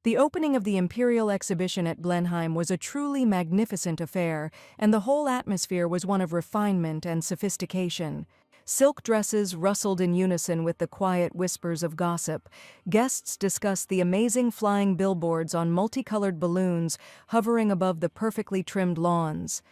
The opening of the Imperial Exhibition at Blenheim was a truly magnificent affair, and the whole atmosphere was one of refinement and sophistication. Silk dresses rustled in unison with the quiet whispers of gossip. Guests discussed the amazing flying billboards on multicolored balloons hovering above the perfectly trimmed lawns.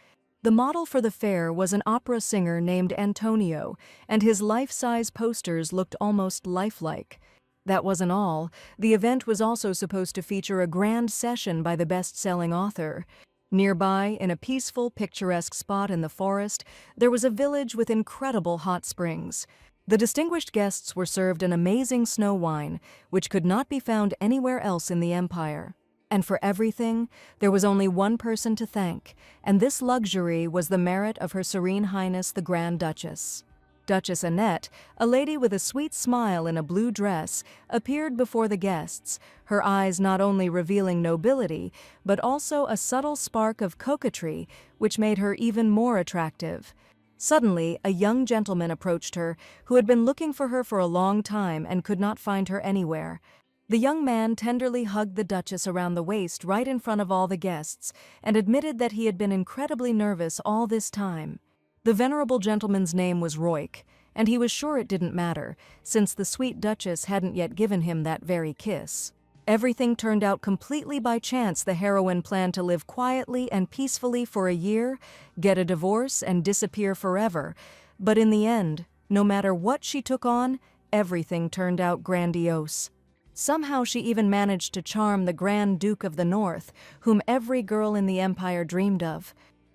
The model for the fair was an opera singer named Antonio, and his life-size posters looked almost lifelike. That wasn't all. The event was also supposed to feature a grand session by the best-selling author. Nearby, in a peaceful, picturesque spot in the forest, there was a village with incredible hot springs. The distinguished guests were served an amazing snow wine, which could not be found anywhere else in the empire. And for everything, there was only one person to thank, and this luxury was the merit of Her Serene Highness the Grand Duchess. Duchess Annette, a lady with a sweet smile in a blue dress, appeared before the guests, her eyes not only revealing nobility, but also a subtle spark of coquetry, which made her even more attractive. Suddenly, a young gentleman approached her, who had been looking for her for a long time and could not find her anywhere. The young man tenderly hugged the Duchess around the waist right in front of all the guests, and admitted that he had been incredibly nervous all this time. The venerable gentleman's name was Roik, and he was sure it didn't matter, since the sweet Duchess hadn't yet given him that very kiss. Everything turned out completely by chance. The heroine planned to live quietly and peacefully for a year, get a divorce, and disappear forever. But in the end, no matter what she took on, everything turned out grandiose. Somehow she even managed to charm the Grand Duke of the North, whom every girl in the empire dreamed of.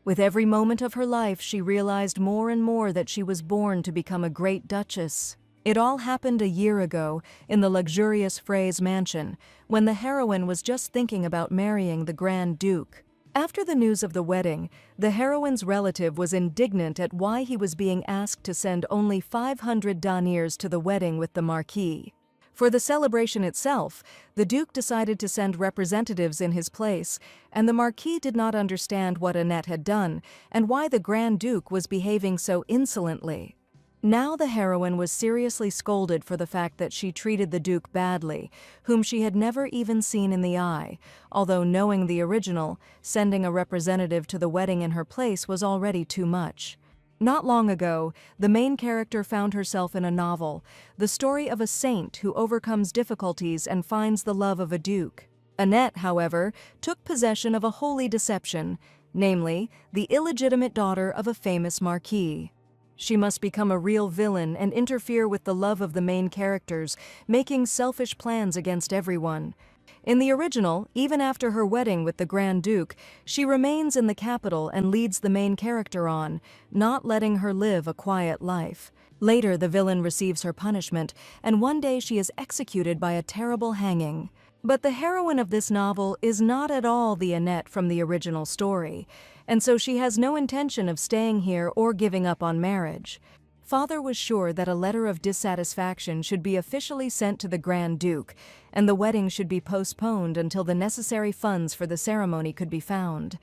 With every moment of her life, she realized more and more that she was born to become a great duchess. It all happened a year ago, in the luxurious Frey's mansion, when the heroine was just thinking about marrying the Grand Duke. After the news of the wedding, the heroine's relative was indignant at why he was being asked to send only 500 deniers to the wedding with the Marquis. For the celebration itself, the Duke decided to send representatives in his place, and the Marquis did not understand what Annette had done and why the Grand Duke was behaving so insolently. Now the heroine was seriously scolded for the fact that she treated the Duke badly, whom she had never even seen in the eye, although knowing the original, sending a representative to the wedding in her place was already too much. Not long ago, the main character found herself in a novel, the story of a saint who overcomes difficulties and finds the love of a duke. Annette, however, took possession of a holy deception, namely, the illegitimate daughter of a famous marquis. She must become a real villain and interfere with the love of the main characters, making selfish plans against everyone. In the original, even after her wedding with the Grand Duke, she remains in the capital and leads the main character on, not letting her live a quiet life. Later, the villain receives her punishment, and one day she is executed by a terrible hanging. But the heroine of this novel is not at all the Annette from the original story, and so she has no intention of staying here or giving up on marriage. Father was sure that a letter of dissatisfaction should be officially sent to the Grand Duke, and the wedding should be postponed until the necessary funds for the ceremony could be found.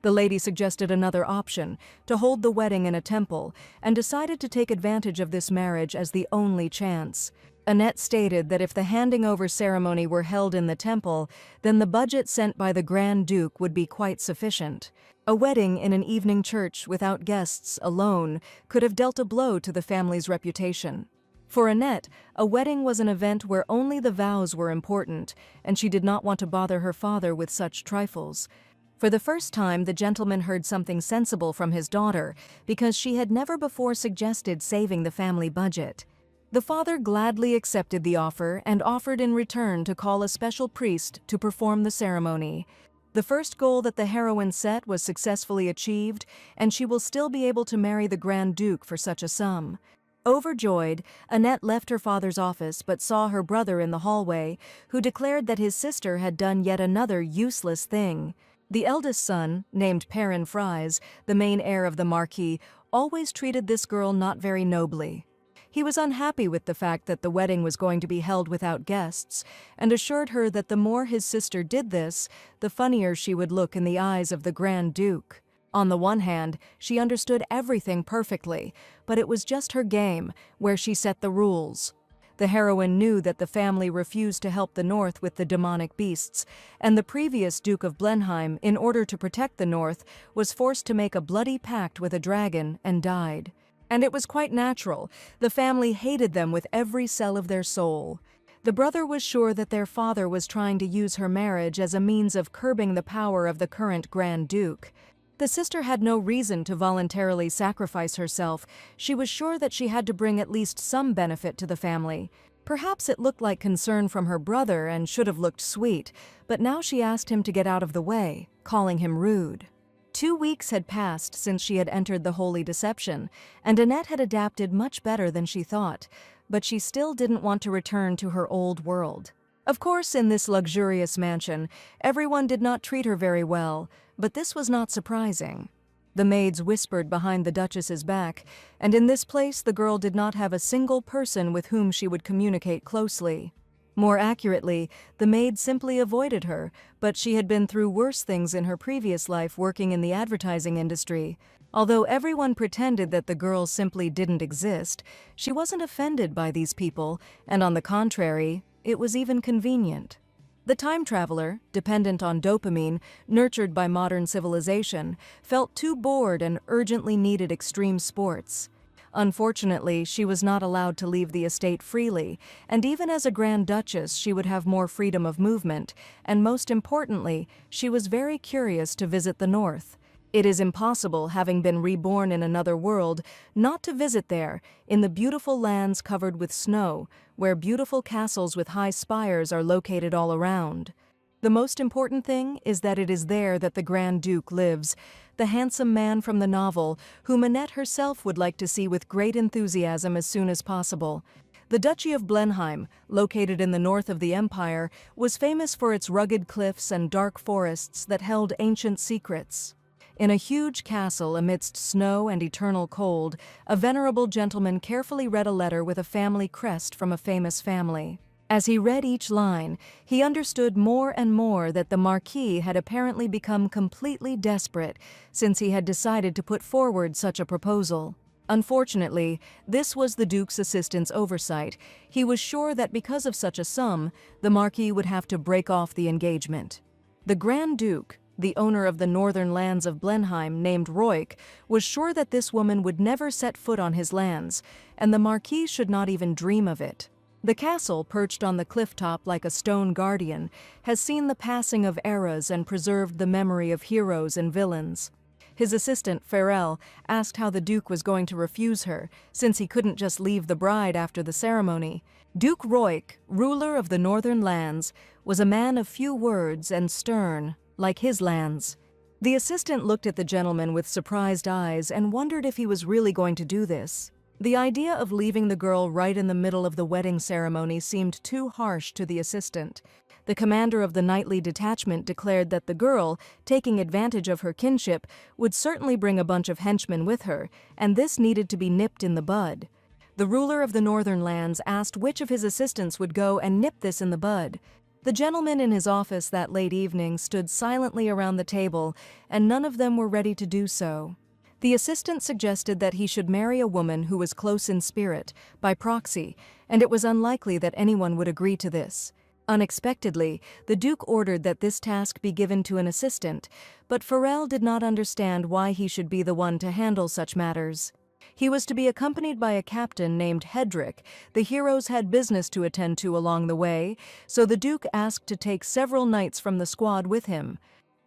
The lady suggested another option, to hold the wedding in a temple, and decided to take advantage of this marriage as the only chance. Annette stated that if the handing over ceremony were held in the temple, then the budget sent by the Grand Duke would be quite sufficient. A wedding in an evening church without guests alone could have dealt a blow to the family's reputation. For Annette, a wedding was an event where only the vows were important, and she did not want to bother her father with such trifles. For the first time, the gentleman heard something sensible from his daughter, because she had never before suggested saving the family budget. The father gladly accepted the offer and offered in return to call a special priest to perform the ceremony. The first goal that the heroine set was successfully achieved, and she will still be able to marry the Grand Duke for such a sum. Overjoyed, Annette left her father's office but saw her brother in the hallway, who declared that his sister had done yet another useless thing. The eldest son, named Perrin Fries, the main heir of the Marquis, always treated this girl not very nobly. He was unhappy with the fact that the wedding was going to be held without guests, and assured her that the more his sister did this, the funnier she would look in the eyes of the Grand Duke. On the one hand, she understood everything perfectly, but it was just her game, where she set the rules. The heroine knew that the family refused to help the North with the demonic beasts, and the previous Duke of Blenheim, in order to protect the North, was forced to make a bloody pact with a dragon and died. And it was quite natural. The family hated them with every cell of their soul. The brother was sure that their father was trying to use her marriage as a means of curbing the power of the current Grand Duke. The sister had no reason to voluntarily sacrifice herself. She was sure that she had to bring at least some benefit to the family. Perhaps it looked like concern from her brother and should have looked sweet, but now she asked him to get out of the way, calling him rude. 2 weeks had passed since she had entered the holy deception, and Annette had adapted much better than she thought, but she still didn't want to return to her old world. Of course, in this luxurious mansion, everyone did not treat her very well, but this was not surprising. The maids whispered behind the Duchess's back, and in this place the girl did not have a single person with whom she would communicate closely. More accurately, the maid simply avoided her, but she had been through worse things in her previous life working in the advertising industry. Although everyone pretended that the girl simply didn't exist, she wasn't offended by these people, and on the contrary, it was even convenient. The time traveler, dependent on dopamine, nurtured by modern civilization, felt too bored and urgently needed extreme sports. Unfortunately, she was not allowed to leave the estate freely, and even as a Grand Duchess she would have more freedom of movement, and most importantly, she was very curious to visit the North. It is impossible, having been reborn in another world, not to visit there, in the beautiful lands covered with snow, where beautiful castles with high spires are located all around. The most important thing is that it is there that the Grand Duke lives, the handsome man from the novel, whom Annette herself would like to see with great enthusiasm as soon as possible. The Duchy of Blenheim, located in the north of the empire, was famous for its rugged cliffs and dark forests that held ancient secrets. In a huge castle amidst snow and eternal cold, a venerable gentleman carefully read a letter with a family crest from a famous family. As he read each line, he understood more and more that the Marquis had apparently become completely desperate since he had decided to put forward such a proposal. Unfortunately, this was the Duke's assistant's oversight. He was sure that because of such a sum, the Marquis would have to break off the engagement. The Grand Duke, the owner of the northern lands of Blenheim, named Roik, was sure that this woman would never set foot on his lands, and the Marquis should not even dream of it. The castle, perched on the cliff top like a stone guardian, has seen the passing of eras and preserved the memory of heroes and villains. His assistant, Farrell, asked how the Duke was going to refuse her, since he couldn't just leave the bride after the ceremony. Duke Roik, ruler of the northern lands, was a man of few words and stern, like his lands. The assistant looked at the gentleman with surprised eyes and wondered if he was really going to do this. The idea of leaving the girl right in the middle of the wedding ceremony seemed too harsh to the assistant. The commander of the knightly detachment declared that the girl, taking advantage of her kinship, would certainly bring a bunch of henchmen with her, and this needed to be nipped in the bud. The ruler of the northern lands asked which of his assistants would go and nip this in the bud. The gentlemen in his office that late evening stood silently around the table, and none of them were ready to do so. The assistant suggested that he should marry a woman who was close in spirit, by proxy, and it was unlikely that anyone would agree to this. Unexpectedly, the Duke ordered that this task be given to an assistant, but Farrell did not understand why he should be the one to handle such matters. He was to be accompanied by a captain named Hedrick. The heroes had business to attend to along the way, so the Duke asked to take several knights from the squad with him.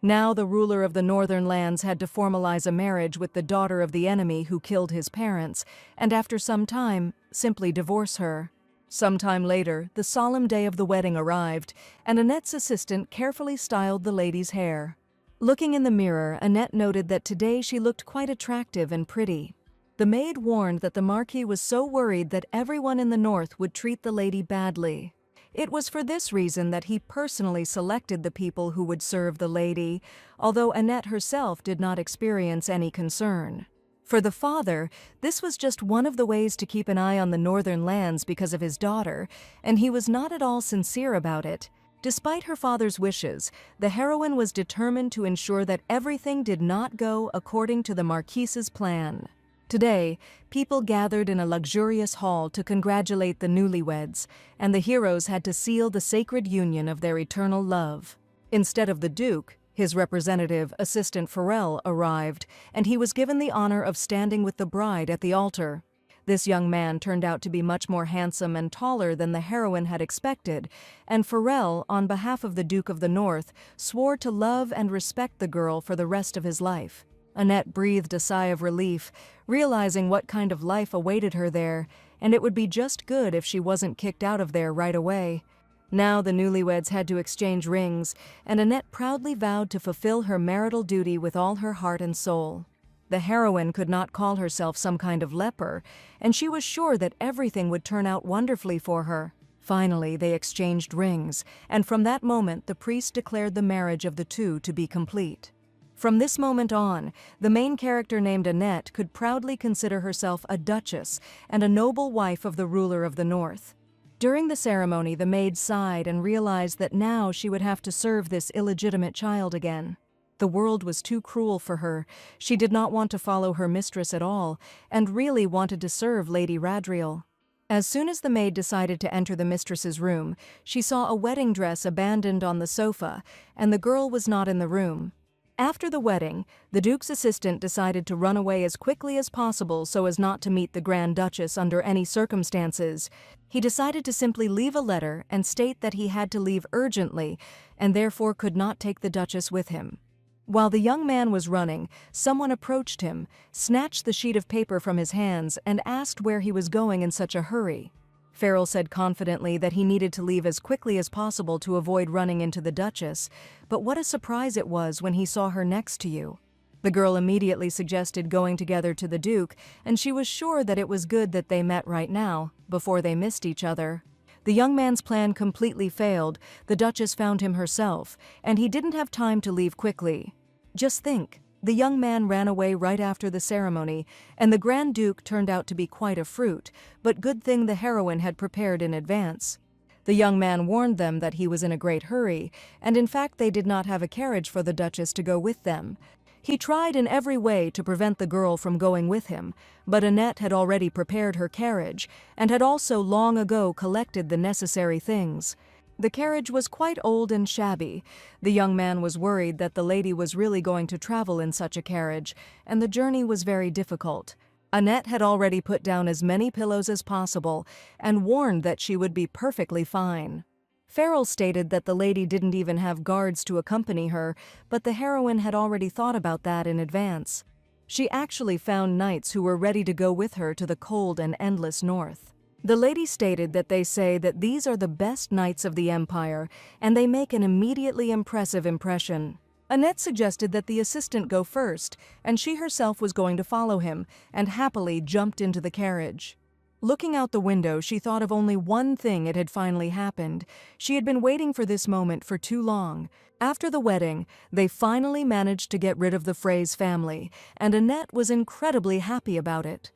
Now the ruler of the northern lands had to formalize a marriage with the daughter of the enemy who killed his parents, and after some time, simply divorce her. Some time later, the solemn day of the wedding arrived, and Annette's assistant carefully styled the lady's hair. Looking in the mirror, Annette noted that today she looked quite attractive and pretty. The maid warned that the Marquis was so worried that everyone in the north would treat the lady badly. It was for this reason that he personally selected the people who would serve the lady, although Annette herself did not experience any concern. For the father, this was just one of the ways to keep an eye on the northern lands because of his daughter, and he was not at all sincere about it. Despite her father's wishes, the heroine was determined to ensure that everything did not go according to the Marquise's plan. Today, people gathered in a luxurious hall to congratulate the newlyweds, and the heroes had to seal the sacred union of their eternal love. Instead of the Duke, his representative, Assistant Farrell, arrived, and he was given the honor of standing with the bride at the altar. This young man turned out to be much more handsome and taller than the heroine had expected, and Farrell, on behalf of the Duke of the North, swore to love and respect the girl for the rest of his life. Annette breathed a sigh of relief, realizing what kind of life awaited her there, and it would be just good if she wasn't kicked out of there right away. Now the newlyweds had to exchange rings, and Annette proudly vowed to fulfill her marital duty with all her heart and soul. The heroine could not call herself some kind of leper, and she was sure that everything would turn out wonderfully for her. Finally, they exchanged rings, and from that moment the priest declared the marriage of the two to be complete. From this moment on, the main character named Annette could proudly consider herself a duchess and a noble wife of the ruler of the North. During the ceremony, the maid sighed and realized that now she would have to serve this illegitimate child again. The world was too cruel for her. She did not want to follow her mistress at all, and really wanted to serve Lady Radriel. As soon as the maid decided to enter the mistress's room, she saw a wedding dress abandoned on the sofa, and the girl was not in the room. After the wedding, the Duke's assistant decided to run away as quickly as possible so as not to meet the Grand Duchess under any circumstances. He decided to simply leave a letter and state that he had to leave urgently and therefore could not take the Duchess with him. While the young man was running, someone approached him, snatched the sheet of paper from his hands, and asked where he was going in such a hurry. Farrell said confidently that he needed to leave as quickly as possible to avoid running into the Duchess, but what a surprise it was when he saw her next to you. The girl immediately suggested going together to the Duke, and she was sure that it was good that they met right now, before they missed each other. The young man's plan completely failed. The Duchess found him herself, and he didn't have time to leave quickly. Just think, the young man ran away right after the ceremony, and the Grand Duke turned out to be quite a fruit, but good thing the heroine had prepared in advance. The young man warned them that he was in a great hurry, and in fact they did not have a carriage for the Duchess to go with them. He tried in every way to prevent the girl from going with him, but Annette had already prepared her carriage, and had also long ago collected the necessary things. The carriage was quite old and shabby. The young man was worried that the lady was really going to travel in such a carriage, and the journey was very difficult. Annette had already put down as many pillows as possible, and warned that she would be perfectly fine. Farrell stated that the lady didn't even have guards to accompany her, but the heroine had already thought about that in advance. She actually found knights who were ready to go with her to the cold and endless north. The lady stated that they say that these are the best knights of the empire, and they make an immediately impressive impression. Annette suggested that the assistant go first, and she herself was going to follow him, and happily jumped into the carriage. Looking out the window, she thought of only one thing: it had finally happened. She had been waiting for this moment for too long. After the wedding, they finally managed to get rid of the Frey's family, and Annette was incredibly happy about it.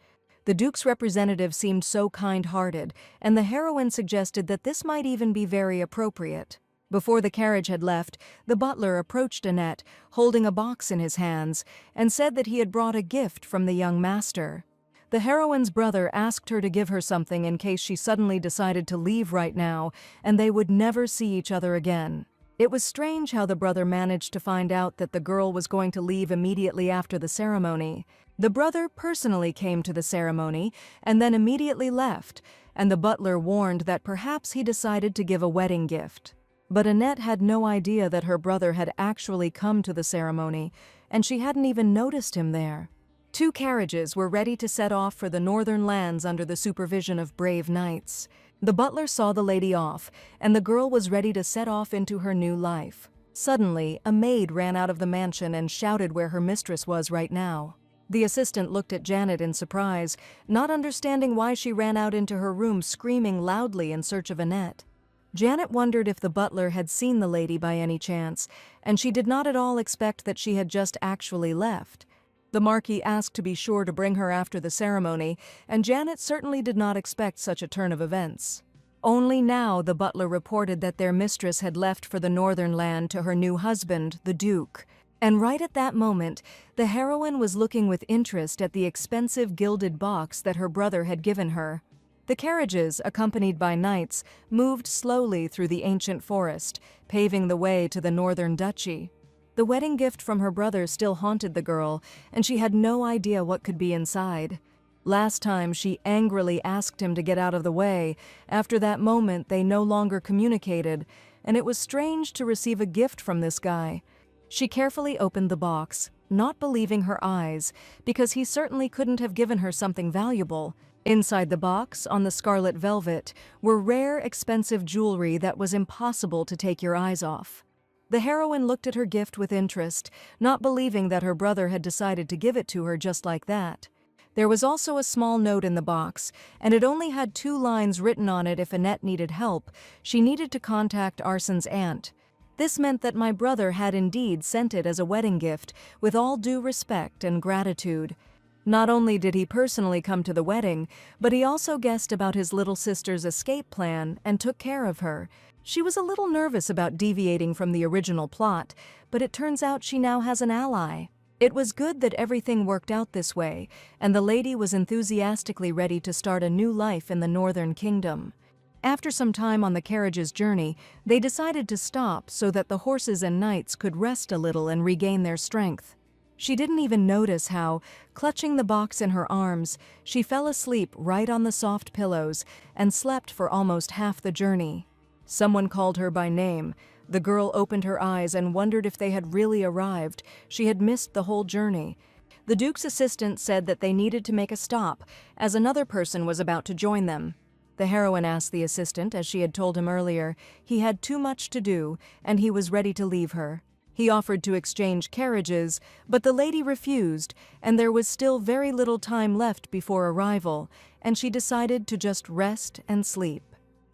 The Duke's representative seemed so kind-hearted, and the heroine suggested that this might even be very appropriate. Before the carriage had left, the butler approached Annette, holding a box in his hands, and said that he had brought a gift from the young master. The heroine's brother asked her to give her something in case she suddenly decided to leave right now, and they would never see each other again. It was strange how the brother managed to find out that the girl was going to leave immediately after the ceremony. The brother personally came to the ceremony and then immediately left, and the butler warned that perhaps he decided to give a wedding gift. But Annette had no idea that her brother had actually come to the ceremony, and she hadn't even noticed him there. 2 carriages were ready to set off for the northern lands under the supervision of brave knights. The butler saw the lady off, and the girl was ready to set off into her new life. Suddenly, a maid ran out of the mansion and shouted where her mistress was right now. The assistant looked at Janet in surprise, not understanding why she ran out into her room screaming loudly in search of Annette. Janet wondered if the butler had seen the lady by any chance, and she did not at all expect that she had just actually left. The Marquis asked to be sure to bring her after the ceremony, and Janet certainly did not expect such a turn of events. Only now the butler reported that their mistress had left for the northern land to her new husband, the Duke. And right at that moment, the heroine was looking with interest at the expensive gilded box that her brother had given her. The carriages, accompanied by knights, moved slowly through the ancient forest, paving the way to the northern duchy. The wedding gift from her brother still haunted the girl, and she had no idea what could be inside. Last time, she angrily asked him to get out of the way. After that moment, they no longer communicated, and it was strange to receive a gift from this guy. She carefully opened the box, not believing her eyes, because he certainly couldn't have given her something valuable. Inside the box, on the scarlet velvet, were rare, expensive jewelry that was impossible to take your eyes off. The heroine looked at her gift with interest, not believing that her brother had decided to give it to her just like that. There was also a small note in the box, and it only had 2 lines written on it. If Annette needed help, she needed to contact Arsen's aunt. This meant that my brother had indeed sent it as a wedding gift, with all due respect and gratitude. Not only did he personally come to the wedding, but he also guessed about his little sister's escape plan and took care of her. She was a little nervous about deviating from the original plot, but it turns out she now has an ally. It was good that everything worked out this way, and the lady was enthusiastically ready to start a new life in the Northern Kingdom. After some time on the carriage's journey, they decided to stop so that the horses and knights could rest a little and regain their strength. She didn't even notice how, clutching the box in her arms, she fell asleep right on the soft pillows and slept for almost half the journey. Someone called her by name. The girl opened her eyes and wondered if they had really arrived. She had missed the whole journey. The Duke's assistant said that they needed to make a stop, as another person was about to join them. The heroine asked the assistant, as she had told him earlier, he had too much to do, and he was ready to leave her. He offered to exchange carriages, but the lady refused, and there was still very little time left before arrival, and she decided to just rest and sleep.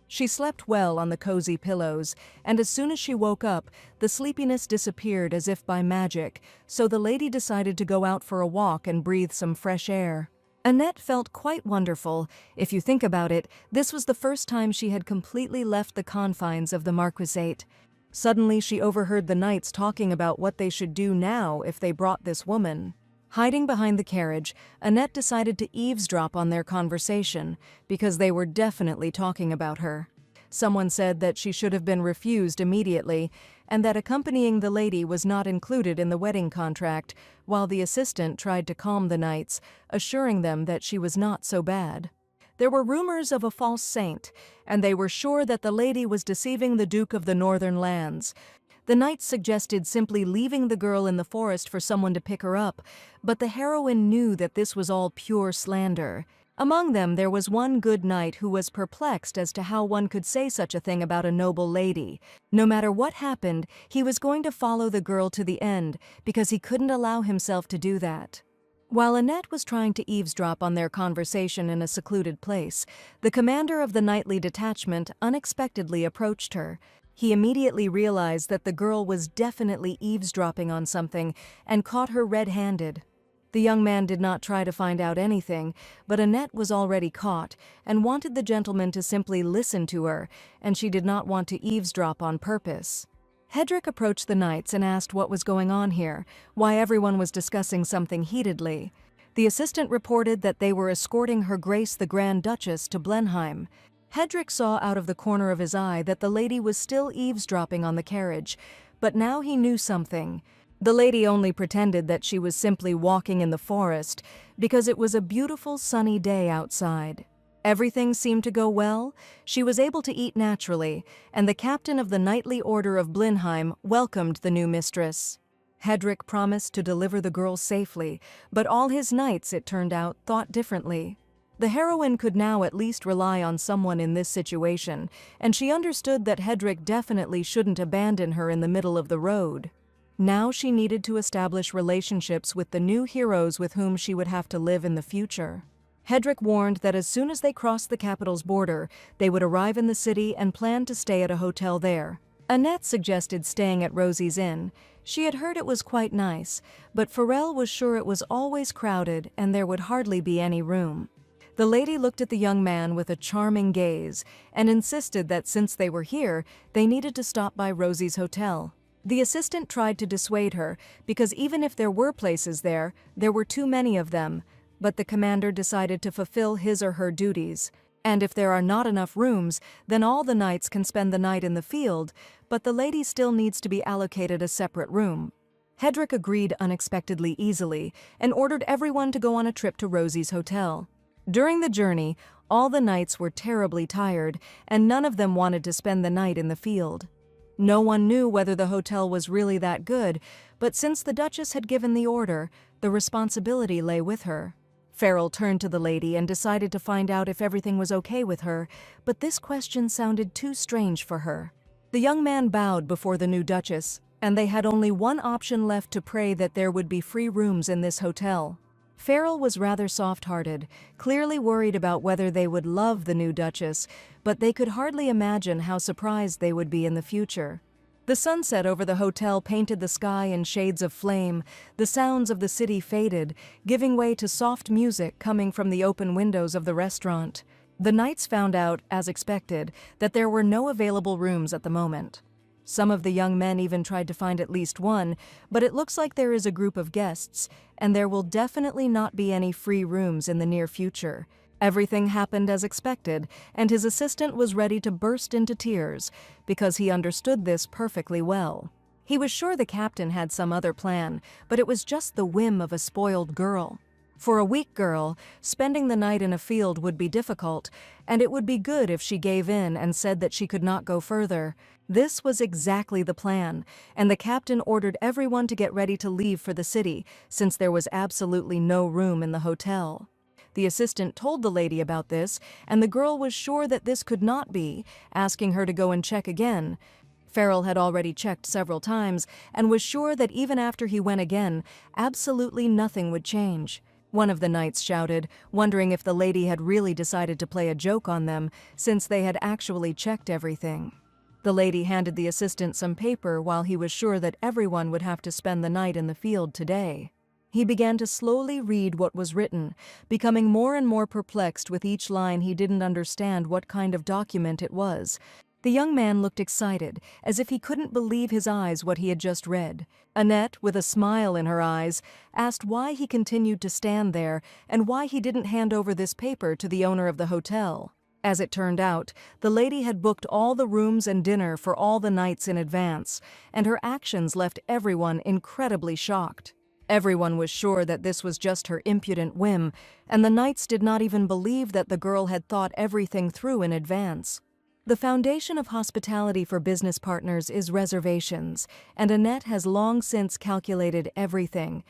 She slept well on the cozy pillows, and as soon as she woke up, the sleepiness disappeared as if by magic, so the lady decided to go out for a walk and breathe some fresh air. Annette felt quite wonderful. If you think about it, this was the first time she had completely left the confines of the marquisate. Suddenly she overheard the knights talking about what they should do now if they brought this woman. Hiding behind the carriage, Annette decided to eavesdrop on their conversation, because they were definitely talking about her. Someone said that she should have been refused immediately, and that accompanying the lady was not included in the wedding contract, while the assistant tried to calm the knights, assuring them that she was not so bad. There were rumors of a false saint, and they were sure that the lady was deceiving the Duke of the Northern Lands. The knights suggested simply leaving the girl in the forest for someone to pick her up, but the heroine knew that this was all pure slander. Among them there was one good knight who was perplexed as to how one could say such a thing about a noble lady. No matter what happened, he was going to follow the girl to the end, because he couldn't allow himself to do that. While Annette was trying to eavesdrop on their conversation in a secluded place, the commander of the knightly detachment unexpectedly approached her. He immediately realized that the girl was definitely eavesdropping on something and caught her red-handed. The young man did not try to find out anything, but Annette was already caught and wanted the gentleman to simply listen to her, and she did not want to eavesdrop on purpose. Hedrick approached the knights and asked what was going on here, why everyone was discussing something heatedly. The assistant reported that they were escorting Her Grace the Grand Duchess to Blenheim. Hedrick saw out of the corner of his eye that the lady was still eavesdropping on the carriage, but now he knew something. The lady only pretended that she was simply walking in the forest because it was a beautiful sunny day outside. Everything seemed to go well. She was able to eat naturally, and the captain of the Knightly Order of Blenheim welcomed the new mistress. Hedrick promised to deliver the girl safely, but all his knights, it turned out, thought differently. The heroine could now at least rely on someone in this situation, and she understood that Hedrick definitely shouldn't abandon her in the middle of the road. Now she needed to establish relationships with the new heroes with whom she would have to live in the future. Hedrick warned that as soon as they crossed the capital's border, they would arrive in the city and plan to stay at a hotel there. Annette suggested staying at Rosie's Inn. She had heard it was quite nice, but Pharrell was sure it was always crowded and there would hardly be any room. The lady looked at the young man with a charming gaze and insisted that since they were here, they needed to stop by Rosie's hotel. The assistant tried to dissuade her, because even if there were places there were too many of them, but the commander decided to fulfill his or her duties. And if there are not enough rooms, then all the knights can spend the night in the field, but the lady still needs to be allocated a separate room. Hedrick agreed unexpectedly easily and ordered everyone to go on a trip to Rosie's hotel. During the journey, all the knights were terribly tired, and none of them wanted to spend the night in the field. No one knew whether the hotel was really that good, but since the Duchess had given the order, the responsibility lay with her. Farrell turned to the lady and decided to find out if everything was okay with her, but this question sounded too strange for her. The young man bowed before the new Duchess, and they had only one option left to pray that there would be free rooms in this hotel. Farrell was rather soft-hearted, clearly worried about whether they would love the new Duchess, but they could hardly imagine how surprised they would be in the future. The sunset over the hotel painted the sky in shades of flame, the sounds of the city faded, giving way to soft music coming from the open windows of the restaurant. The knights found out, as expected, that there were no available rooms at the moment. Some of the young men even tried to find at least one, but it looks like there is a group of guests, and there will definitely not be any free rooms in the near future. Everything happened as expected, and his assistant was ready to burst into tears, because he understood this perfectly well. He was sure the captain had some other plan, but it was just the whim of a spoiled girl. For a weak girl, spending the night in a field would be difficult, and it would be good if she gave in and said that she could not go further. This was exactly the plan, and the captain ordered everyone to get ready to leave for the city, since there was absolutely no room in the hotel. The assistant told the lady about this, and the girl was sure that this could not be, asking her to go and check again. Farrell had already checked several times, and was sure that even after he went again, absolutely nothing would change. One of the knights shouted, wondering if the lady had really decided to play a joke on them, since they had actually checked everything. The lady handed the assistant some paper while he was sure that everyone would have to spend the night in the field today. He began to slowly read what was written, becoming more and more perplexed with each line. He didn't understand what kind of document it was. The young man looked excited, as if he couldn't believe his eyes what he had just read. Annette, with a smile in her eyes, asked why he continued to stand there and why he didn't hand over this paper to the owner of the hotel. As it turned out, the lady had booked all the rooms and dinner for all the nights in advance, and her actions left everyone incredibly shocked. Everyone was sure that this was just her impudent whim, and the knights did not even believe that the girl had thought everything through in advance. The foundation of hospitality for business partners is reservations, and Annette has long since calculated everything.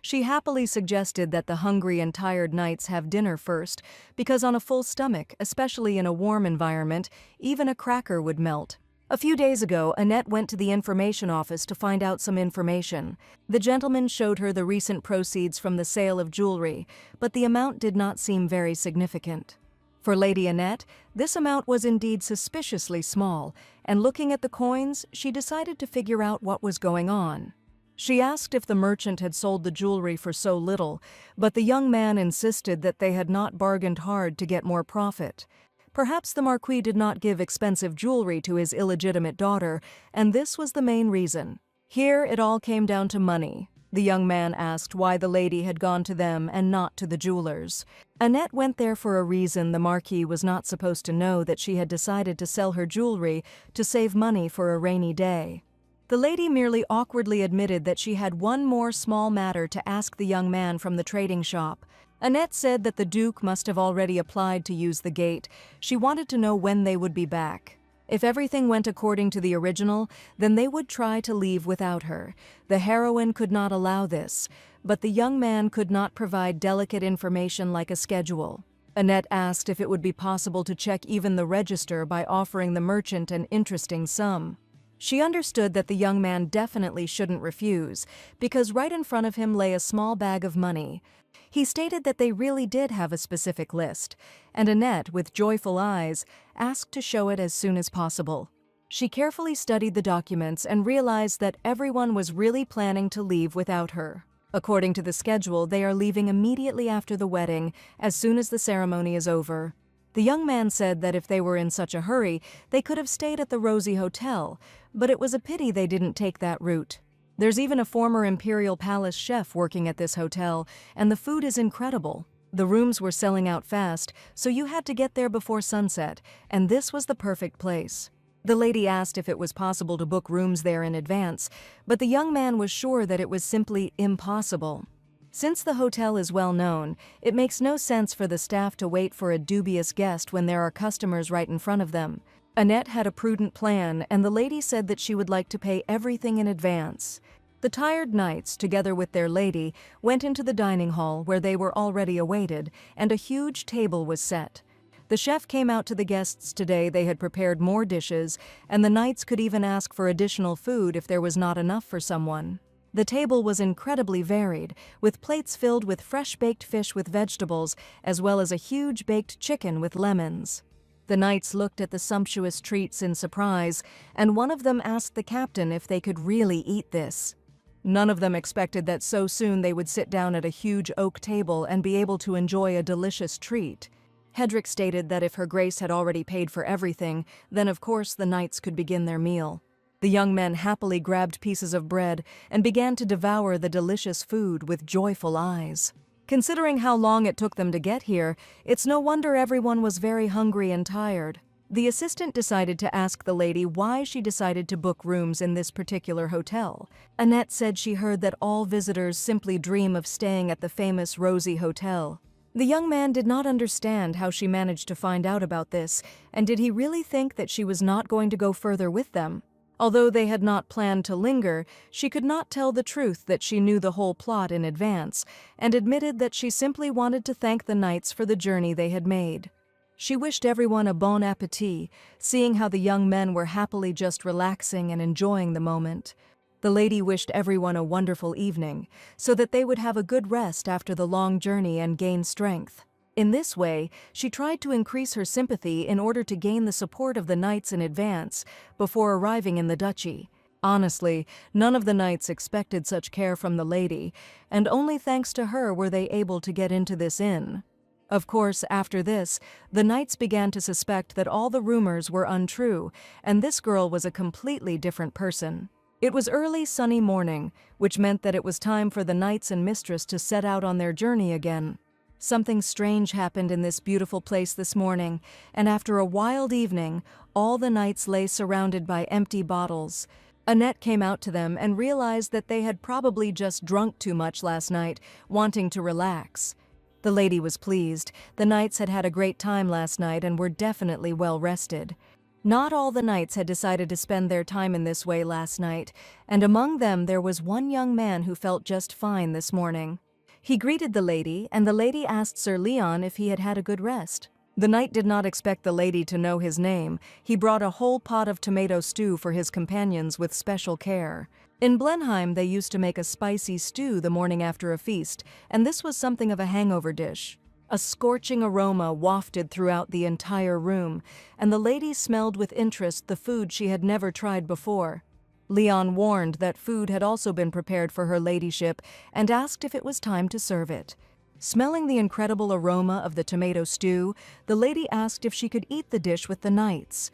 She happily suggested that the hungry and tired knights have dinner first, because on a full stomach, especially in a warm environment, even a cracker would melt. A few days ago, Annette went to the information office to find out some information. The gentleman showed her the recent proceeds from the sale of jewelry, but the amount did not seem very significant. For Lady Annette, this amount was indeed suspiciously small, and looking at the coins, she decided to figure out what was going on. She asked if the merchant had sold the jewelry for so little, but the young man insisted that they had not bargained hard to get more profit. Perhaps the Marquis did not give expensive jewelry to his illegitimate daughter, and this was the main reason. Here it all came down to money. The young man asked why the lady had gone to them and not to the jewelers. Annette went there for a reason the Marquis was not supposed to know, that she had decided to sell her jewelry to save money for a rainy day. The lady merely awkwardly admitted that she had one more small matter to ask the young man from the trading shop. Annette said that the Duke must have already applied to use the gate. She wanted to know when they would be back. If everything went according to the original, then they would try to leave without her. The heroine could not allow this, but the young man could not provide delicate information like a schedule. Annette asked if it would be possible to check even the register by offering the merchant an interesting sum. She understood that the young man definitely shouldn't refuse, because right in front of him lay a small bag of money. He stated that they really did have a specific list, and Annette, with joyful eyes, asked to show it as soon as possible. She carefully studied the documents and realized that everyone was really planning to leave without her. According to the schedule, they are leaving immediately after the wedding, as soon as the ceremony is over. The young man said that if they were in such a hurry, they could have stayed at the Rosie Hotel, but it was a pity they didn't take that route. There's even a former Imperial Palace chef working at this hotel, and the food is incredible. The rooms were selling out fast, so you had to get there before sunset, and this was the perfect place. The lady asked if it was possible to book rooms there in advance, but the young man was sure that it was simply impossible. Since the hotel is well known, it makes no sense for the staff to wait for a dubious guest when there are customers right in front of them. Annette had a prudent plan, and the lady said that she would like to pay everything in advance. The tired knights, together with their lady, went into the dining hall where they were already awaited, and a huge table was set. The chef came out to the guests today. They had prepared more dishes, and the knights could even ask for additional food if there was not enough for someone. The table was incredibly varied, with plates filled with fresh baked fish with vegetables, as well as a huge baked chicken with lemons. The knights looked at the sumptuous treats in surprise, and one of them asked the captain if they could really eat this. None of them expected that so soon they would sit down at a huge oak table and be able to enjoy a delicious treat. Hedrick stated that if Her Grace had already paid for everything, then of course the knights could begin their meal. The young men happily grabbed pieces of bread and began to devour the delicious food with joyful eyes. Considering how long it took them to get here, it's no wonder everyone was very hungry and tired. The assistant decided to ask the lady why she decided to book rooms in this particular hotel. Annette said she heard that all visitors simply dream of staying at the famous Rosie Hotel. The young man did not understand how she managed to find out about this, and did he really think that she was not going to go further with them? Although they had not planned to linger, she could not tell the truth that she knew the whole plot in advance, and admitted that she simply wanted to thank the knights for the journey they had made. She wished everyone a bon appétit, seeing how the young men were happily just relaxing and enjoying the moment. The lady wished everyone a wonderful evening, so that they would have a good rest after the long journey and gain strength. In this way, she tried to increase her sympathy in order to gain the support of the knights in advance before arriving in the duchy. Honestly, none of the knights expected such care from the lady, and only thanks to her were they able to get into this inn. Of course, after this, the knights began to suspect that all the rumors were untrue, and this girl was a completely different person. It was early sunny morning, which meant that it was time for the knights and mistress to set out on their journey again. Something strange happened in this beautiful place this morning, and after a wild evening, all the knights lay surrounded by empty bottles. Annette came out to them and realized that they had probably just drunk too much last night, wanting to relax. The lady was pleased. The knights had had a great time last night and were definitely well rested. Not all the knights had decided to spend their time in this way last night, and among them there was one young man who felt just fine this morning. He greeted the lady, and the lady asked Sir Leon if he had had a good rest. The knight did not expect the lady to know his name. He brought a whole pot of tomato stew for his companions with special care. In Blenheim, they used to make a spicy stew the morning after a feast, and this was something of a hangover dish. A scorching aroma wafted throughout the entire room, and the lady smelled with interest the food she had never tried before. Leon warned that food had also been prepared for her ladyship and asked if it was time to serve it. Smelling the incredible aroma of the tomato stew, the lady asked if she could eat the dish with the knights.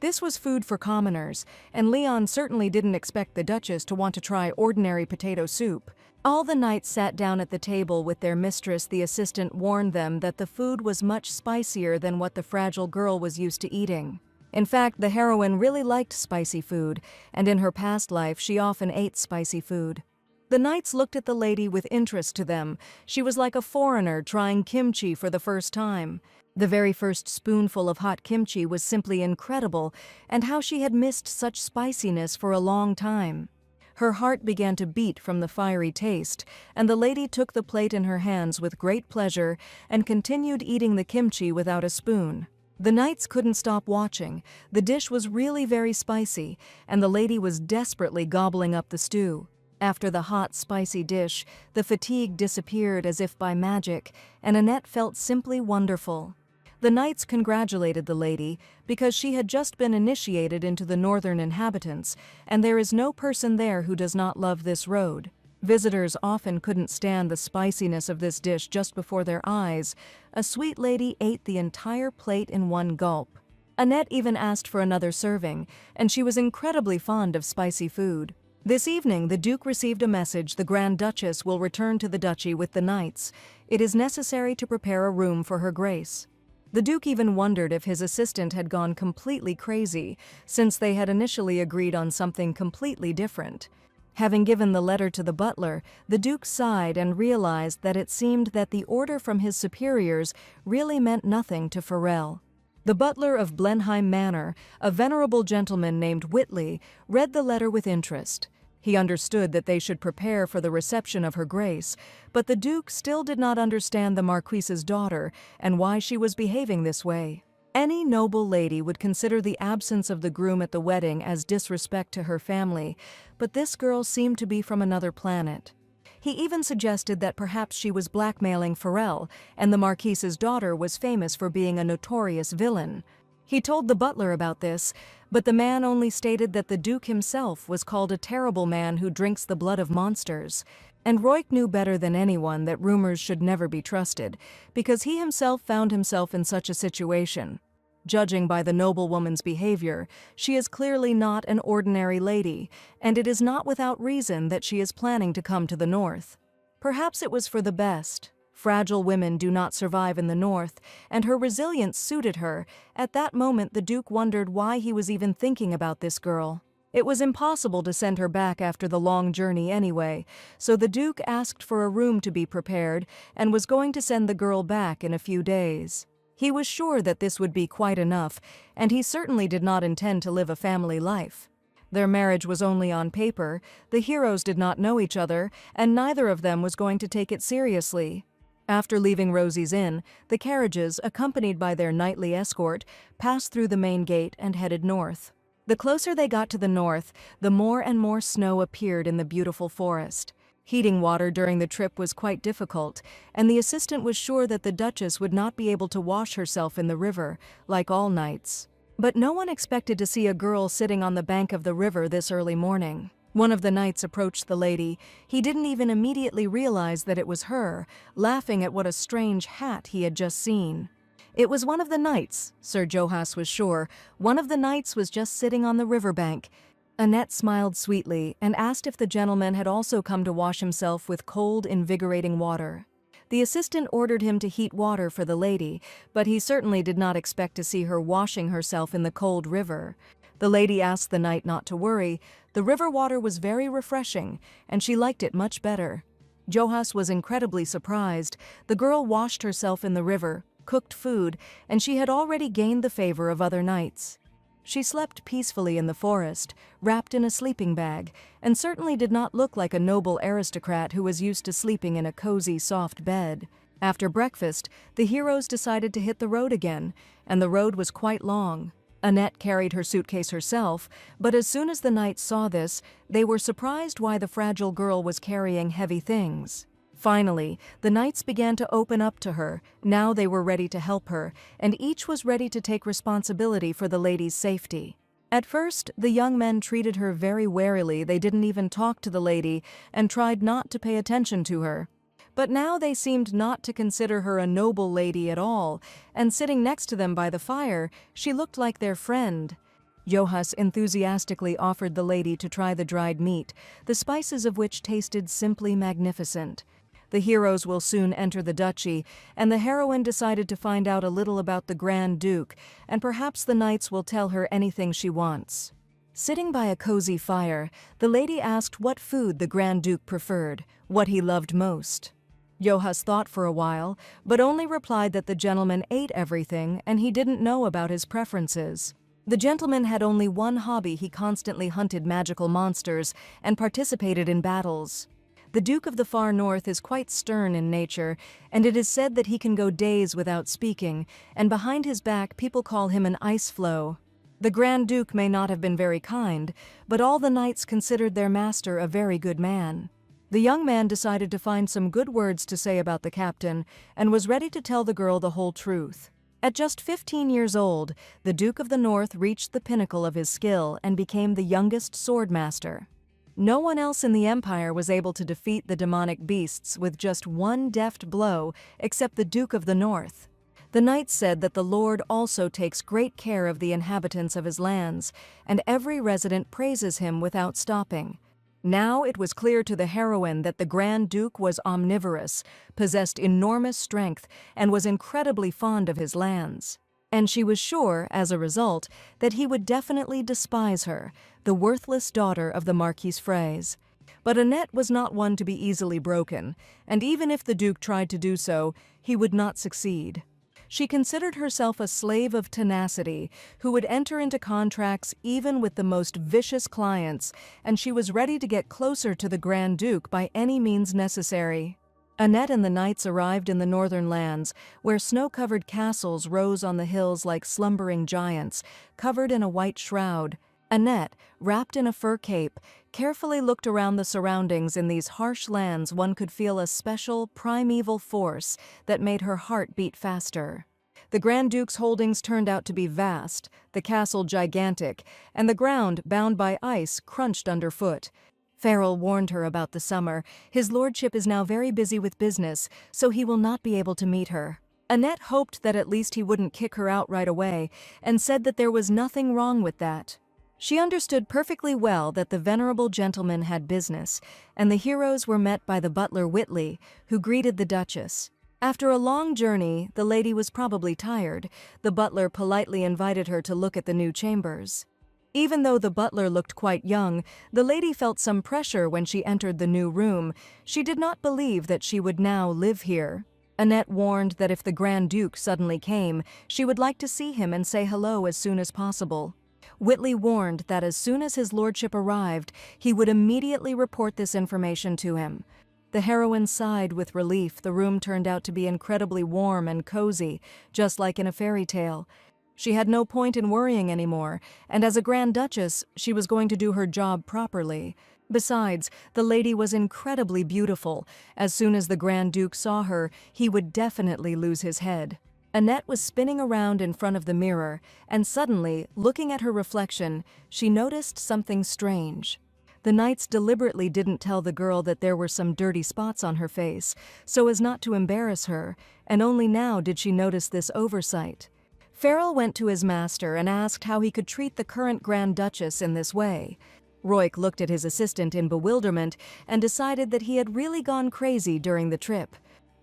This was food for commoners, and Leon certainly didn't expect the Duchess to want to try ordinary potato soup. All the knights sat down at the table with their mistress. The assistant warned them that the food was much spicier than what the fragile girl was used to eating. In fact, the heroine really liked spicy food, and in her past life she often ate spicy food. The knights looked at the lady with interest to them. She was like a foreigner trying kimchi for the first time. The very first spoonful of hot kimchi was simply incredible, and how she had missed such spiciness for a long time. Her heart began to beat from the fiery taste, and the lady took the plate in her hands with great pleasure and continued eating the kimchi without a spoon. The knights couldn't stop watching. The dish was really very spicy, and the lady was desperately gobbling up the stew. After the hot, spicy dish, the fatigue disappeared as if by magic, and Annette felt simply wonderful. The knights congratulated the lady because she had just been initiated into the northern inhabitants, and there is no person there who does not love this road. Visitors often couldn't stand the spiciness of this dish just before their eyes. A sweet lady ate the entire plate in one gulp. Annette even asked for another serving, and she was incredibly fond of spicy food. This evening, the Duke received a message: the Grand Duchess will return to the duchy with the knights. It is necessary to prepare a room for her grace. The Duke even wondered if his assistant had gone completely crazy, since they had initially agreed on something completely different. Having given the letter to the butler, the Duke sighed and realized that it seemed that the order from his superiors really meant nothing to Farrell. The butler of Blenheim Manor, a venerable gentleman named Whitley, read the letter with interest. He understood that they should prepare for the reception of her grace, but the Duke still did not understand the Marquise's daughter and why she was behaving this way. Any noble lady would consider the absence of the groom at the wedding as disrespect to her family, but this girl seemed to be from another planet. He even suggested that perhaps she was blackmailing Farrell, and the Marquise's daughter was famous for being a notorious villain. He told the butler about this, but the man only stated that the Duke himself was called a terrible man who drinks the blood of monsters. And Royk knew better than anyone that rumors should never be trusted, because he himself found himself in such a situation. Judging by the noblewoman's behavior, she is clearly not an ordinary lady, and it is not without reason that she is planning to come to the north. Perhaps it was for the best. Fragile women do not survive in the north, and her resilience suited her. At that moment, the Duke wondered why he was even thinking about this girl. It was impossible to send her back after the long journey anyway, so the Duke asked for a room to be prepared and was going to send the girl back in a few days. He was sure that this would be quite enough, and he certainly did not intend to live a family life. Their marriage was only on paper, the heroes did not know each other, and neither of them was going to take it seriously. After leaving Rosie's Inn, the carriages, accompanied by their nightly escort, passed through the main gate and headed north. The closer they got to the north, the more and more snow appeared in the beautiful forest. Heating water during the trip was quite difficult, and the assistant was sure that the Duchess would not be able to wash herself in the river, like all nights. But no one expected to see a girl sitting on the bank of the river this early morning. One of the knights approached the lady. He didn't even immediately realize that it was her, laughing at what a strange hat he had just seen. It was one of the knights, Sir Johas was sure. One of the knights was just sitting on the riverbank. Annette smiled sweetly and asked if the gentleman had also come to wash himself with cold, invigorating water. The assistant ordered him to heat water for the lady, but he certainly did not expect to see her washing herself in the cold river. The lady asked the knight not to worry. The river water was very refreshing, and she liked it much better. Johas was incredibly surprised. The girl washed herself in the river, cooked food, and she had already gained the favor of other knights. She slept peacefully in the forest, wrapped in a sleeping bag, and certainly did not look like a noble aristocrat who was used to sleeping in a cozy, soft bed. After breakfast, the heroes decided to hit the road again, and the road was quite long. Annette carried her suitcase herself, but as soon as the knights saw this, they were surprised why the fragile girl was carrying heavy things. Finally, the knights began to open up to her. Now they were ready to help her, and each was ready to take responsibility for the lady's safety. At first, the young men treated her very warily. They didn't even talk to the lady and tried not to pay attention to her. But now they seemed not to consider her a noble lady at all, and sitting next to them by the fire, she looked like their friend. Johas enthusiastically offered the lady to try the dried meat, the spices of which tasted simply magnificent. The heroes will soon enter the duchy, and the heroine decided to find out a little about the Grand Duke, and perhaps the knights will tell her anything she wants. Sitting by a cozy fire, the lady asked what food the Grand Duke preferred, what he loved most. Johas thought for a while, but only replied that the gentleman ate everything and he didn't know about his preferences. The gentleman had only one hobby: he constantly hunted magical monsters and participated in battles. The Duke of the Far North is quite stern in nature, and it is said that he can go days without speaking, and behind his back people call him an ice floe. The Grand Duke may not have been very kind, but all the knights considered their master a very good man. The young man decided to find some good words to say about the captain, and was ready to tell the girl the whole truth. At just 15 years old, the Duke of the North reached the pinnacle of his skill and became the youngest sword master. No one else in the empire was able to defeat the demonic beasts with just one deft blow except the Duke of the North. The knights said that the Lord also takes great care of the inhabitants of his lands, and every resident praises him without stopping. Now it was clear to the heroine that the Grand Duke was omnivorous, possessed enormous strength, and was incredibly fond of his lands. And she was sure, as a result, that he would definitely despise her, the worthless daughter of the Marquis Fraise. But Annette was not one to be easily broken, and even if the Duke tried to do so, he would not succeed. She considered herself a slave of tenacity, who would enter into contracts even with the most vicious clients, and she was ready to get closer to the Grand Duke by any means necessary. Annette and the knights arrived in the northern lands, where snow-covered castles rose on the hills like slumbering giants, covered in a white shroud. Annette, wrapped in a fur cape, carefully looked around the surroundings. In these harsh lands one could feel a special, primeval force that made her heart beat faster. The Grand Duke's holdings turned out to be vast, the castle gigantic, and the ground, bound by ice, crunched underfoot. Farrell warned her about the summer. His lordship is now very busy with business, so he will not be able to meet her. Annette hoped that at least he wouldn't kick her out right away, and said that there was nothing wrong with that. She understood perfectly well that the venerable gentleman had business, and the heroes were met by the butler Whitley, who greeted the Duchess. After a long journey, the lady was probably tired. The butler politely invited her to look at the new chambers. Even though the butler looked quite young, the lady felt some pressure when she entered the new room. She did not believe that she would now live here. Annette warned that if the Grand Duke suddenly came, she would like to see him and say hello as soon as possible. Whitley warned that as soon as his lordship arrived, he would immediately report this information to him. The heroine sighed with relief. The room turned out to be incredibly warm and cozy, just like in a fairy tale. She had no point in worrying anymore, and as a Grand Duchess, she was going to do her job properly. Besides, the lady was incredibly beautiful. As soon as the Grand Duke saw her, he would definitely lose his head. Annette was spinning around in front of the mirror, and suddenly, looking at her reflection, she noticed something strange. The knights deliberately didn't tell the girl that there were some dirty spots on her face, so as not to embarrass her, and only now did she notice this oversight. Farrell went to his master and asked how he could treat the current Grand Duchess in this way. Roik looked at his assistant in bewilderment and decided that he had really gone crazy during the trip.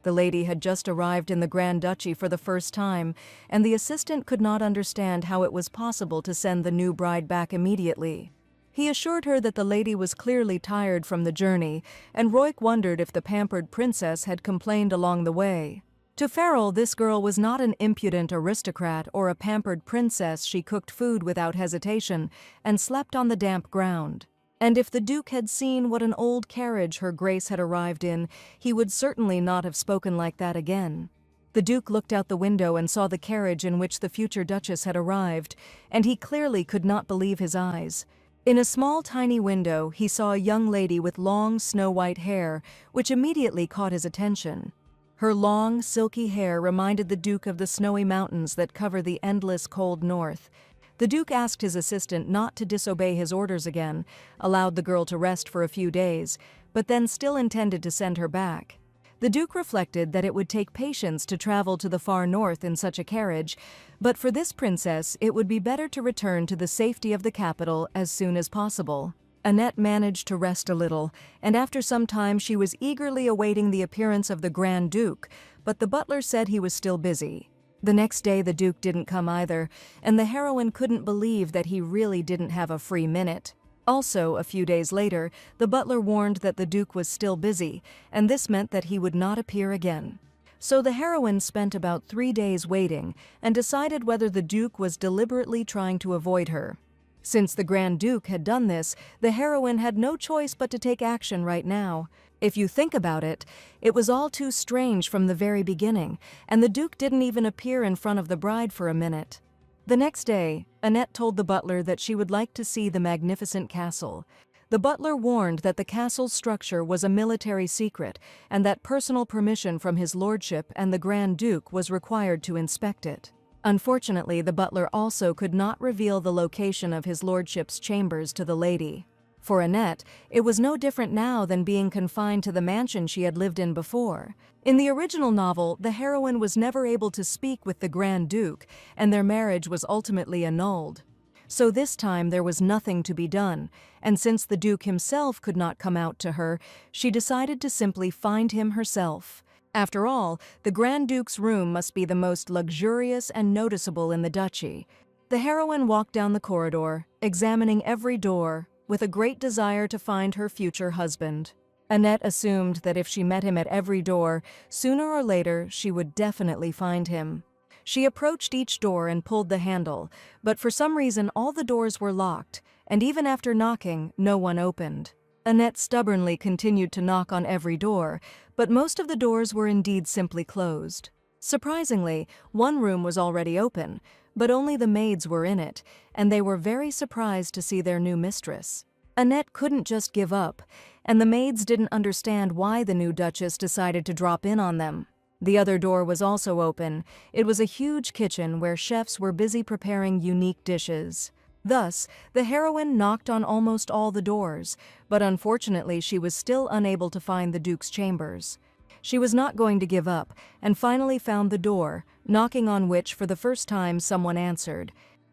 The lady had just arrived in the Grand Duchy for the first time, and the assistant could not understand how it was possible to send the new bride back immediately. He assured her that the lady was clearly tired from the journey, and Roik wondered if the pampered princess had complained along the way. To Farrell, this girl was not an impudent aristocrat or a pampered princess. She cooked food without hesitation and slept on the damp ground. And if the Duke had seen what an old carriage her Grace had arrived in, he would certainly not have spoken like that again. The Duke looked out the window and saw the carriage in which the future Duchess had arrived, and he clearly could not believe his eyes. In a small, tiny window, he saw a young lady with long, snow-white hair, which immediately caught his attention. Her long, silky hair reminded the Duke of the snowy mountains that cover the endless, cold north. The Duke asked his assistant not to disobey his orders again, allowed the girl to rest for a few days, but then still intended to send her back. The Duke reflected that it would take patience to travel to the far north in such a carriage, but for this princess it would be better to return to the safety of the capital as soon as possible. Annette managed to rest a little, and after some time she was eagerly awaiting the appearance of the Grand Duke, but the butler said he was still busy. The next day the Duke didn't come either, and the heroine couldn't believe that he really didn't have a free minute. Also, a few days later, the butler warned that the Duke was still busy, and this meant that he would not appear again. So the heroine spent about 3 days waiting, and decided whether the Duke was deliberately trying to avoid her. Since the Grand Duke had done this, the heroine had no choice but to take action right now. If you think about it, it was all too strange from the very beginning, and the Duke didn't even appear in front of the bride for a minute. The next day, Annette told the butler that she would like to see the magnificent castle. The butler warned that the castle's structure was a military secret, and that personal permission from his lordship and the Grand Duke was required to inspect it. Unfortunately, the butler also could not reveal the location of his lordship's chambers to the lady. For Annette, it was no different now than being confined to the mansion she had lived in before. In the original novel, the heroine was never able to speak with the Grand Duke, and their marriage was ultimately annulled. So this time there was nothing to be done, and since the Duke himself could not come out to her, she decided to simply find him herself. After all, the Grand Duke's room must be the most luxurious and noticeable in the duchy. The heroine walked down the corridor, examining every door, with a great desire to find her future husband. Annette assumed that if she met him at every door, sooner or later she would definitely find him. She approached each door and pulled the handle, but for some reason all the doors were locked, and even after knocking, no one opened. Annette stubbornly continued to knock on every door, but most of the doors were indeed simply closed. Surprisingly, one room was already open, but only the maids were in it, and they were very surprised to see their new mistress. Annette couldn't just give up, and the maids didn't understand why the new Duchess decided to drop in on them. The other door was also open. It was a huge kitchen where chefs were busy preparing unique dishes. Thus, the heroine knocked on almost all the doors, but unfortunately she was still unable to find the Duke's chambers. She was not going to give up, and finally found the door, knocking on which for the first time someone answered.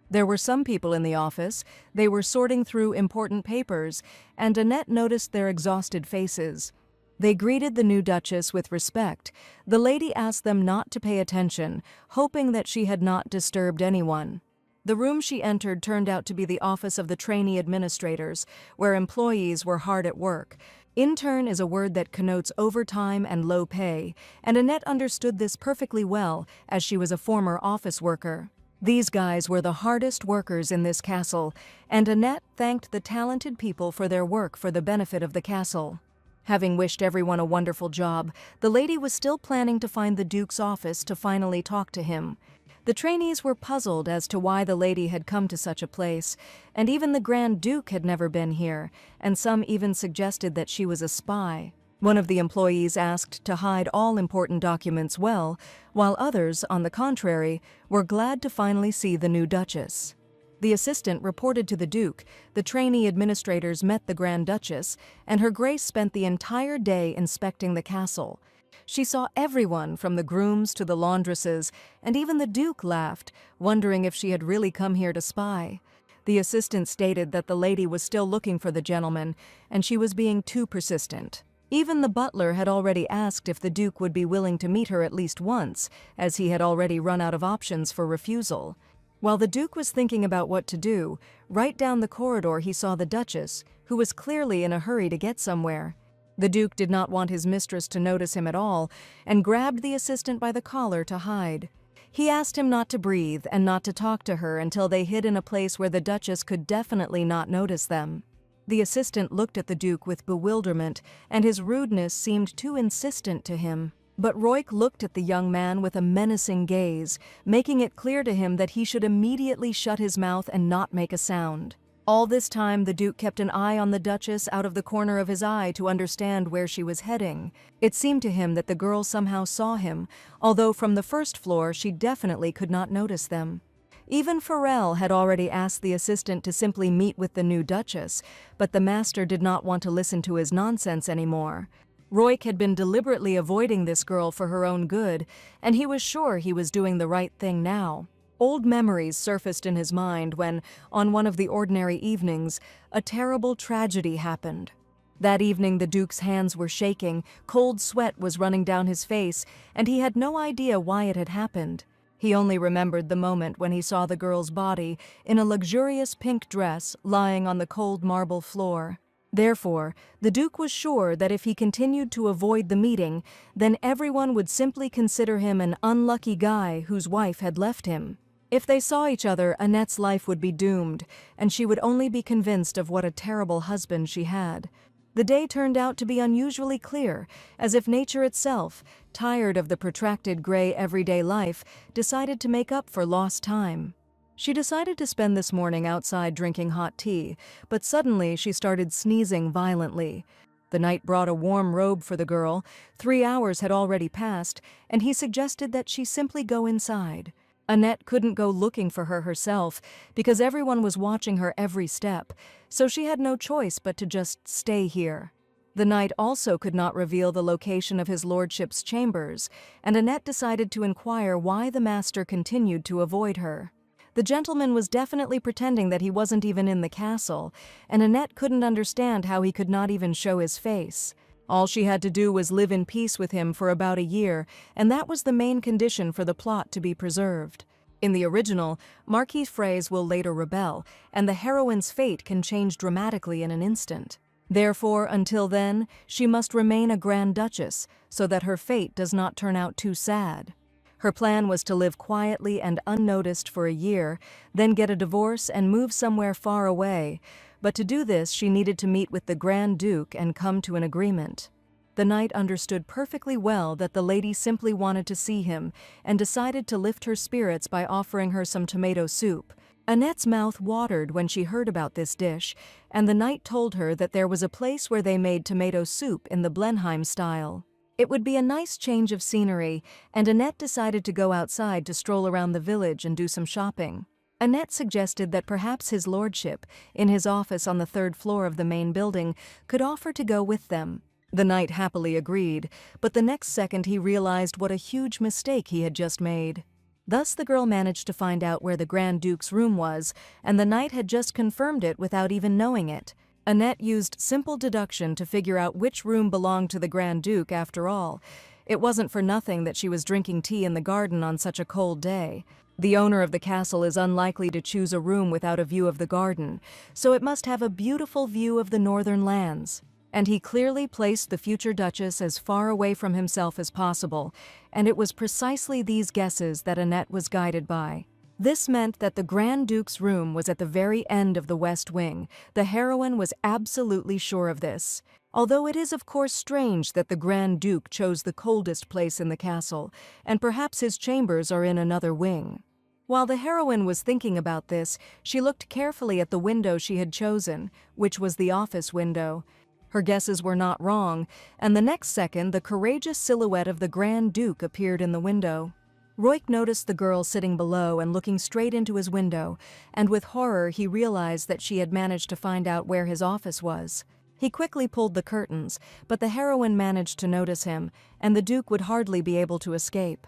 There were some people in the office. They were sorting through important papers, and Annette noticed their exhausted faces. They greeted the new Duchess with respect. The lady asked them not to pay attention, hoping that she had not disturbed anyone. The room she entered turned out to be the office of the trainee administrators, where employees were hard at work. Intern is a word that connotes overtime and low pay, and Annette understood this perfectly well, as she was a former office worker. These guys were the hardest workers in this castle, and Annette thanked the talented people for their work for the benefit of the castle. Having wished everyone a wonderful job, the lady was still planning to find the Duke's office to finally talk to him. The trainees were puzzled as to why the lady had come to such a place, and even the Grand Duke had never been here, and some even suggested that she was a spy. One of the employees asked to hide all important documents well, while others, on the contrary, were glad to finally see the new Duchess. The assistant reported to the Duke. The trainee administrators met the Grand Duchess, and Her Grace spent the entire day inspecting the castle. She saw everyone from the grooms to the laundresses, and even the Duke laughed, wondering if she had really come here to spy. The assistant stated that the lady was still looking for the gentleman, and she was being too persistent. Even the butler had already asked if the Duke would be willing to meet her at least once, as he had already run out of options for refusal. While the Duke was thinking about what to do, right down the corridor he saw the Duchess, who was clearly in a hurry to get somewhere. The Duke did not want his mistress to notice him at all, and grabbed the assistant by the collar to hide. He asked him not to breathe and not to talk to her until they hid in a place where the Duchess could definitely not notice them. The assistant looked at the Duke with bewilderment, and his rudeness seemed too insistent to him. But Roik looked at the young man with a menacing gaze, making it clear to him that he should immediately shut his mouth and not make a sound. All this time, the Duke kept an eye on the Duchess out of the corner of his eye to understand where she was heading. It seemed to him that the girl somehow saw him, although from the first floor she definitely could not notice them. Even Farrell had already asked the assistant to simply meet with the new Duchess, but the master did not want to listen to his nonsense anymore. Roik had been deliberately avoiding this girl for her own good, and he was sure he was doing the right thing now. Old memories surfaced in his mind when, on one of the ordinary evenings, a terrible tragedy happened. That evening the Duke's hands were shaking, cold sweat was running down his face, and he had no idea why it had happened. He only remembered the moment when he saw the girl's body in a luxurious pink dress lying on the cold marble floor. Therefore, the Duke was sure that if he continued to avoid the meeting, then everyone would simply consider him an unlucky guy whose wife had left him. If they saw each other, Annette's life would be doomed, and she would only be convinced of what a terrible husband she had. The day turned out to be unusually clear, as if nature itself, tired of the protracted gray everyday life, decided to make up for lost time. She decided to spend this morning outside drinking hot tea, but suddenly she started sneezing violently. The knight brought a warm robe for the girl. 3 hours had already passed, and he suggested that she simply go inside. Annette couldn't go looking for her herself because everyone was watching her every step, so she had no choice but to just stay here. The knight also could not reveal the location of his lordship's chambers, and Annette decided to inquire why the master continued to avoid her. The gentleman was definitely pretending that he wasn't even in the castle, and Annette couldn't understand how he could not even show his face. All she had to do was live in peace with him for about a year, and that was the main condition for the plot to be preserved. In the original, Marquis Frey's will later rebel, and the heroine's fate can change dramatically in an instant. Therefore, until then, she must remain a Grand Duchess, so that her fate does not turn out too sad. Her plan was to live quietly and unnoticed for a year, then get a divorce and move somewhere far away, but to do this she needed to meet with the Grand Duke and come to an agreement. The knight understood perfectly well that the lady simply wanted to see him and decided to lift her spirits by offering her some tomato soup. Annette's mouth watered when she heard about this dish, and the knight told her that there was a place where they made tomato soup in the Blenheim style. It would be a nice change of scenery, and Annette decided to go outside to stroll around the village and do some shopping. Annette suggested that perhaps his lordship, in his office on the 3rd floor of the main building, could offer to go with them. The knight happily agreed, but the next second he realized what a huge mistake he had just made. Thus the girl managed to find out where the Grand Duke's room was, and the knight had just confirmed it without even knowing it. Annette used simple deduction to figure out which room belonged to the Grand Duke after all. It wasn't for nothing that she was drinking tea in the garden on such a cold day. The owner of the castle is unlikely to choose a room without a view of the garden, so it must have a beautiful view of the northern lands. And he clearly placed the future Duchess as far away from himself as possible, and it was precisely these guesses that Annette was guided by. This meant that the Grand Duke's room was at the very end of the West Wing. The heroine was absolutely sure of this. Although it is of course strange that the Grand Duke chose the coldest place in the castle, and perhaps his chambers are in another wing. While the heroine was thinking about this, she looked carefully at the window she had chosen, which was the office window. Her guesses were not wrong, and the next second the courageous silhouette of the Grand Duke appeared in the window. Roik noticed the girl sitting below and looking straight into his window, and with horror he realized that she had managed to find out where his office was. He quickly pulled the curtains, but the heroine managed to notice him, and the Duke would hardly be able to escape.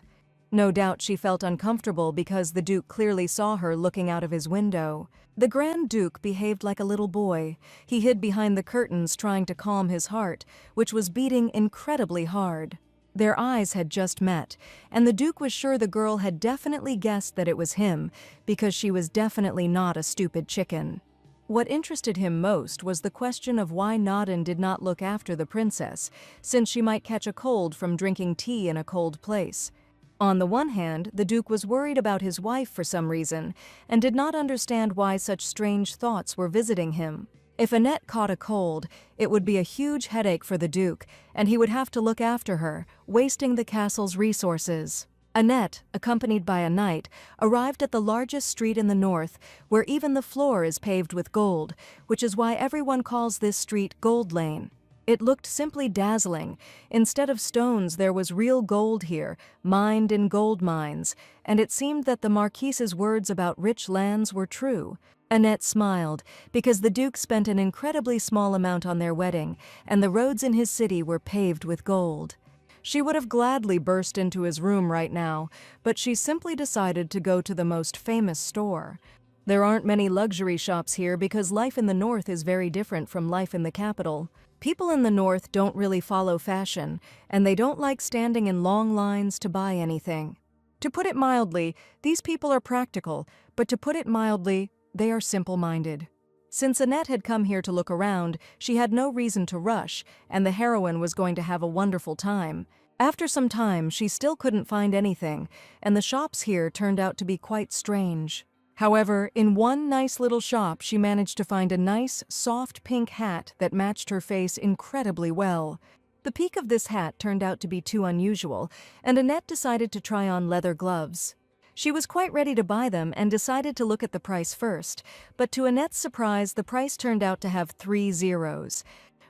No doubt she felt uncomfortable because the Duke clearly saw her looking out of his window. The Grand Duke behaved like a little boy. He hid behind the curtains trying to calm his heart, which was beating incredibly hard. Their eyes had just met, and the Duke was sure the girl had definitely guessed that it was him, because she was definitely not a stupid chicken. What interested him most was the question of why Naden did not look after the princess, since she might catch a cold from drinking tea in a cold place. On the one hand, the Duke was worried about his wife for some reason, and did not understand why such strange thoughts were visiting him. If Annette caught a cold, it would be a huge headache for the Duke, and he would have to look after her, wasting the castle's resources. Annette, accompanied by a knight, arrived at the largest street in the north, where even the floor is paved with gold, which is why everyone calls this street Gold Lane. It looked simply dazzling. Instead of stones, there was real gold here, mined in gold mines, and it seemed that the Marquise's words about rich lands were true. Annette smiled, because the Duke spent an incredibly small amount on their wedding, and the roads in his city were paved with gold. She would have gladly burst into his room right now, but she simply decided to go to the most famous store. There aren't many luxury shops here because life in the north is very different from life in the capital. People in the north don't really follow fashion, and they don't like standing in long lines to buy anything. To put it mildly, these people are practical, but to put it mildly, they are simple-minded. Since Annette had come here to look around, she had no reason to rush, and the heroine was going to have a wonderful time. After some time, she still couldn't find anything, and the shops here turned out to be quite strange. However, in one nice little shop, she managed to find a nice, soft pink hat that matched her face incredibly well. The peak of this hat turned out to be too unusual, and Annette decided to try on leather gloves. She was quite ready to buy them and decided to look at the price first, but to Annette's surprise, the price turned out to have 3 zeros.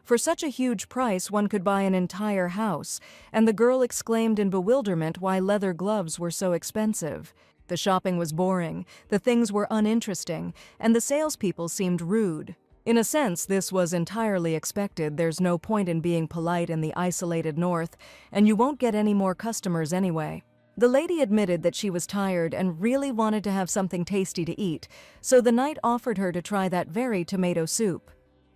For such a huge price, one could buy an entire house, and the girl exclaimed in bewilderment why leather gloves were so expensive. The shopping was boring, the things were uninteresting, and the salespeople seemed rude. In a sense, this was entirely expected. There's no point in being polite in the isolated north, and you won't get any more customers anyway. The lady admitted that she was tired and really wanted to have something tasty to eat, so the knight offered her to try that very tomato soup.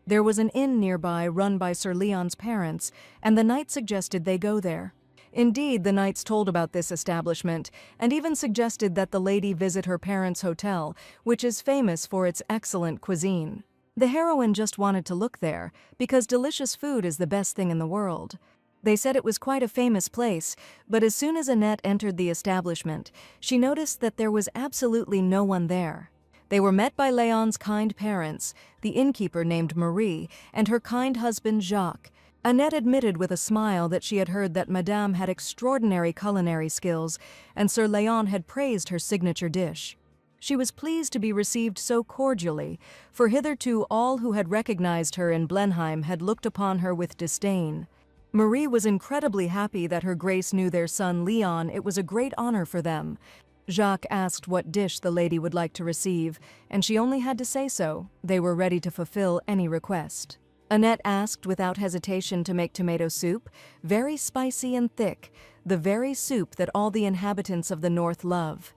There was an inn nearby run by Sir Leon's parents, and the knight suggested they go there. Indeed, the knights told about this establishment and even suggested that the lady visit her parents' hotel, which is famous for its excellent cuisine. The heroine just wanted to look there, because delicious food is the best thing in the world. They said it was quite a famous place, but as soon as Annette entered the establishment, she noticed that there was absolutely no one there. They were met by Léon's kind parents, the innkeeper named Marie, and her kind husband Jacques. Annette admitted with a smile that she had heard that Madame had extraordinary culinary skills, and Sir Léon had praised her signature dish. She was pleased to be received so cordially, for hitherto all who had recognized her in Blenheim had looked upon her with disdain. Marie was incredibly happy that her grace knew their son Leon. It was a great honor for them. Jacques asked what dish the lady would like to receive, and she only had to say so. They were ready to fulfill any request. Annette asked without hesitation to make tomato soup, very spicy and thick, the very soup that all the inhabitants of the north love.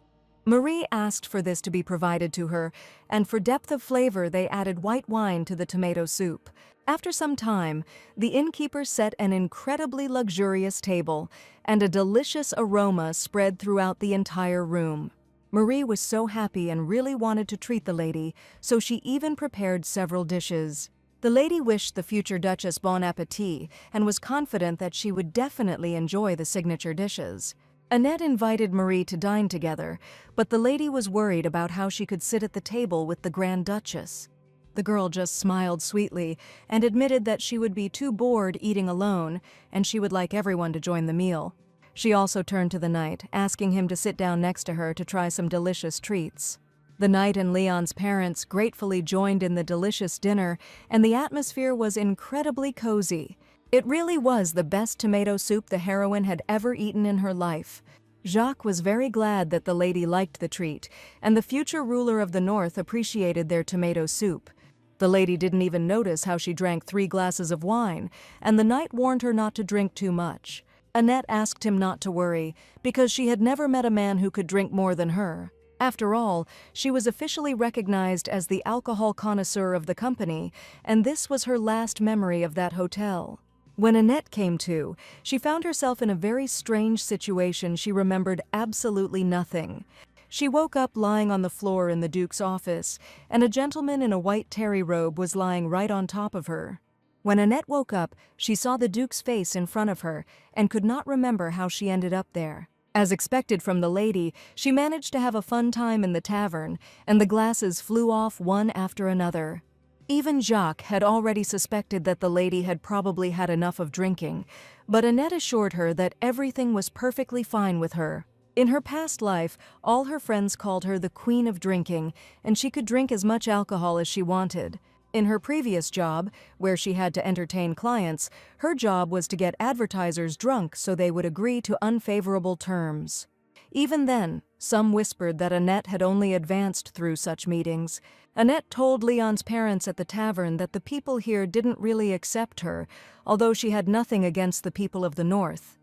Marie asked for this to be provided to her, and for depth of flavor they added white wine to the tomato soup. After some time, the innkeeper set an incredibly luxurious table, and a delicious aroma spread throughout the entire room. Marie was so happy and really wanted to treat the lady, so she even prepared several dishes. The lady wished the future Duchess bon appétit and was confident that she would definitely enjoy the signature dishes. Annette invited Marie to dine together, but the lady was worried about how she could sit at the table with the Grand Duchess. The girl just smiled sweetly and admitted that she would be too bored eating alone, and she would like everyone to join the meal. She also turned to the knight, asking him to sit down next to her to try some delicious treats. The knight and Leon's parents gratefully joined in the delicious dinner, and the atmosphere was incredibly cozy. It really was the best tomato soup the heroine had ever eaten in her life. Jacques was very glad that the lady liked the treat, and the future ruler of the north appreciated their tomato soup. The lady didn't even notice how she drank 3 glasses of wine, and the knight warned her not to drink too much. Annette asked him not to worry, because she had never met a man who could drink more than her. After all, she was officially recognized as the alcohol connoisseur of the company, and this was her last memory of that hotel. When Annette came to, she found herself in a very strange situation. She remembered absolutely nothing. She woke up lying on the floor in the Duke's office, and a gentleman in a white terry robe was lying right on top of her. When Annette woke up, she saw the Duke's face in front of her and could not remember how she ended up there. As expected from the lady, she managed to have a fun time in the tavern, and the glasses flew off one after another. Even Jacques had already suspected that the lady had probably had enough of drinking, but Annette assured her that everything was perfectly fine with her. In her past life, all her friends called her the Queen of Drinking, and she could drink as much alcohol as she wanted. In her previous job, where she had to entertain clients, her job was to get advertisers drunk so they would agree to unfavorable terms. Even then, some whispered that Annette had only advanced through such meetings. Annette told Leon's parents at the tavern that the people here didn't really accept her, although she had nothing against the people of the north.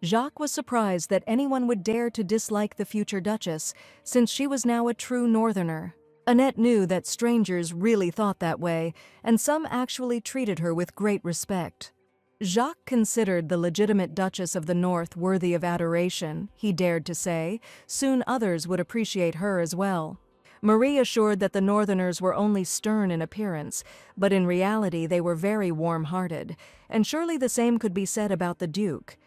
Jacques was surprised that anyone would dare to dislike the future Duchess, since she was now a true northerner. Annette knew that strangers really thought that way, and some actually treated her with great respect. Jacques considered the legitimate Duchess of the North worthy of adoration, he dared to say. Soon others would appreciate her as well. Marie assured that the Northerners were only stern in appearance, but in reality they were very warm-hearted, and surely the same could be said about the Duke.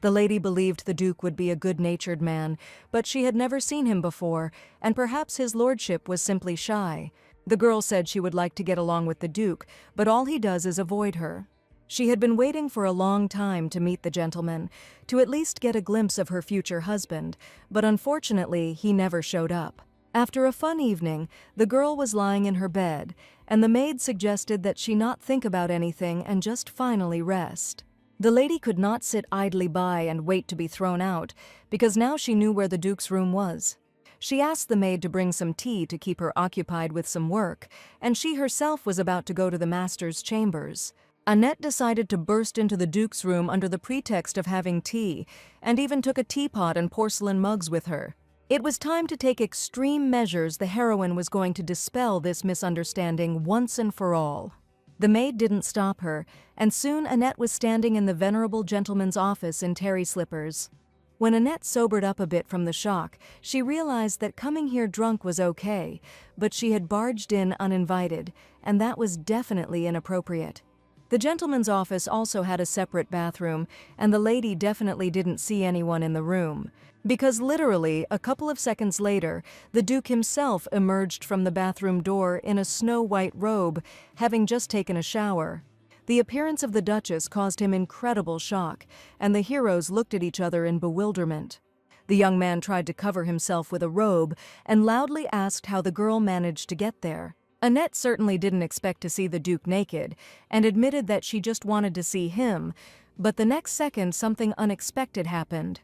The lady believed the Duke would be a good-natured man, but she had never seen him before, and perhaps his lordship was simply shy. The girl said she would like to get along with the Duke, but all he does is avoid her. She had been waiting for a long time to meet the gentleman, to at least get a glimpse of her future husband, but unfortunately he never showed up. After a fun evening, the girl was lying in her bed, and the maid suggested that she not think about anything and just finally rest. The lady could not sit idly by and wait to be thrown out, because now she knew where the Duke's room was. She asked the maid to bring some tea to keep her occupied with some work, and she herself was about to go to the master's chambers. Annette decided to burst into the Duke's room under the pretext of having tea, and even took a teapot and porcelain mugs with her. It was time to take extreme measures. The heroine was going to dispel this misunderstanding once and for all. The maid didn't stop her, and soon Annette was standing in the venerable gentleman's office in terry slippers. When Annette sobered up a bit from the shock, she realized that coming here drunk was okay, but she had barged in uninvited, and that was definitely inappropriate. The gentleman's office also had a separate bathroom, and the lady definitely didn't see anyone in the room, because literally a couple of seconds later, the Duke himself emerged from the bathroom door in a snow-white robe, having just taken a shower. The appearance of the Duchess caused him incredible shock, and the heroes looked at each other in bewilderment. The young man tried to cover himself with a robe and loudly asked how the girl managed to get there. Annette certainly didn't expect to see the Duke naked, and admitted that she just wanted to see him, but the next second something unexpected happened.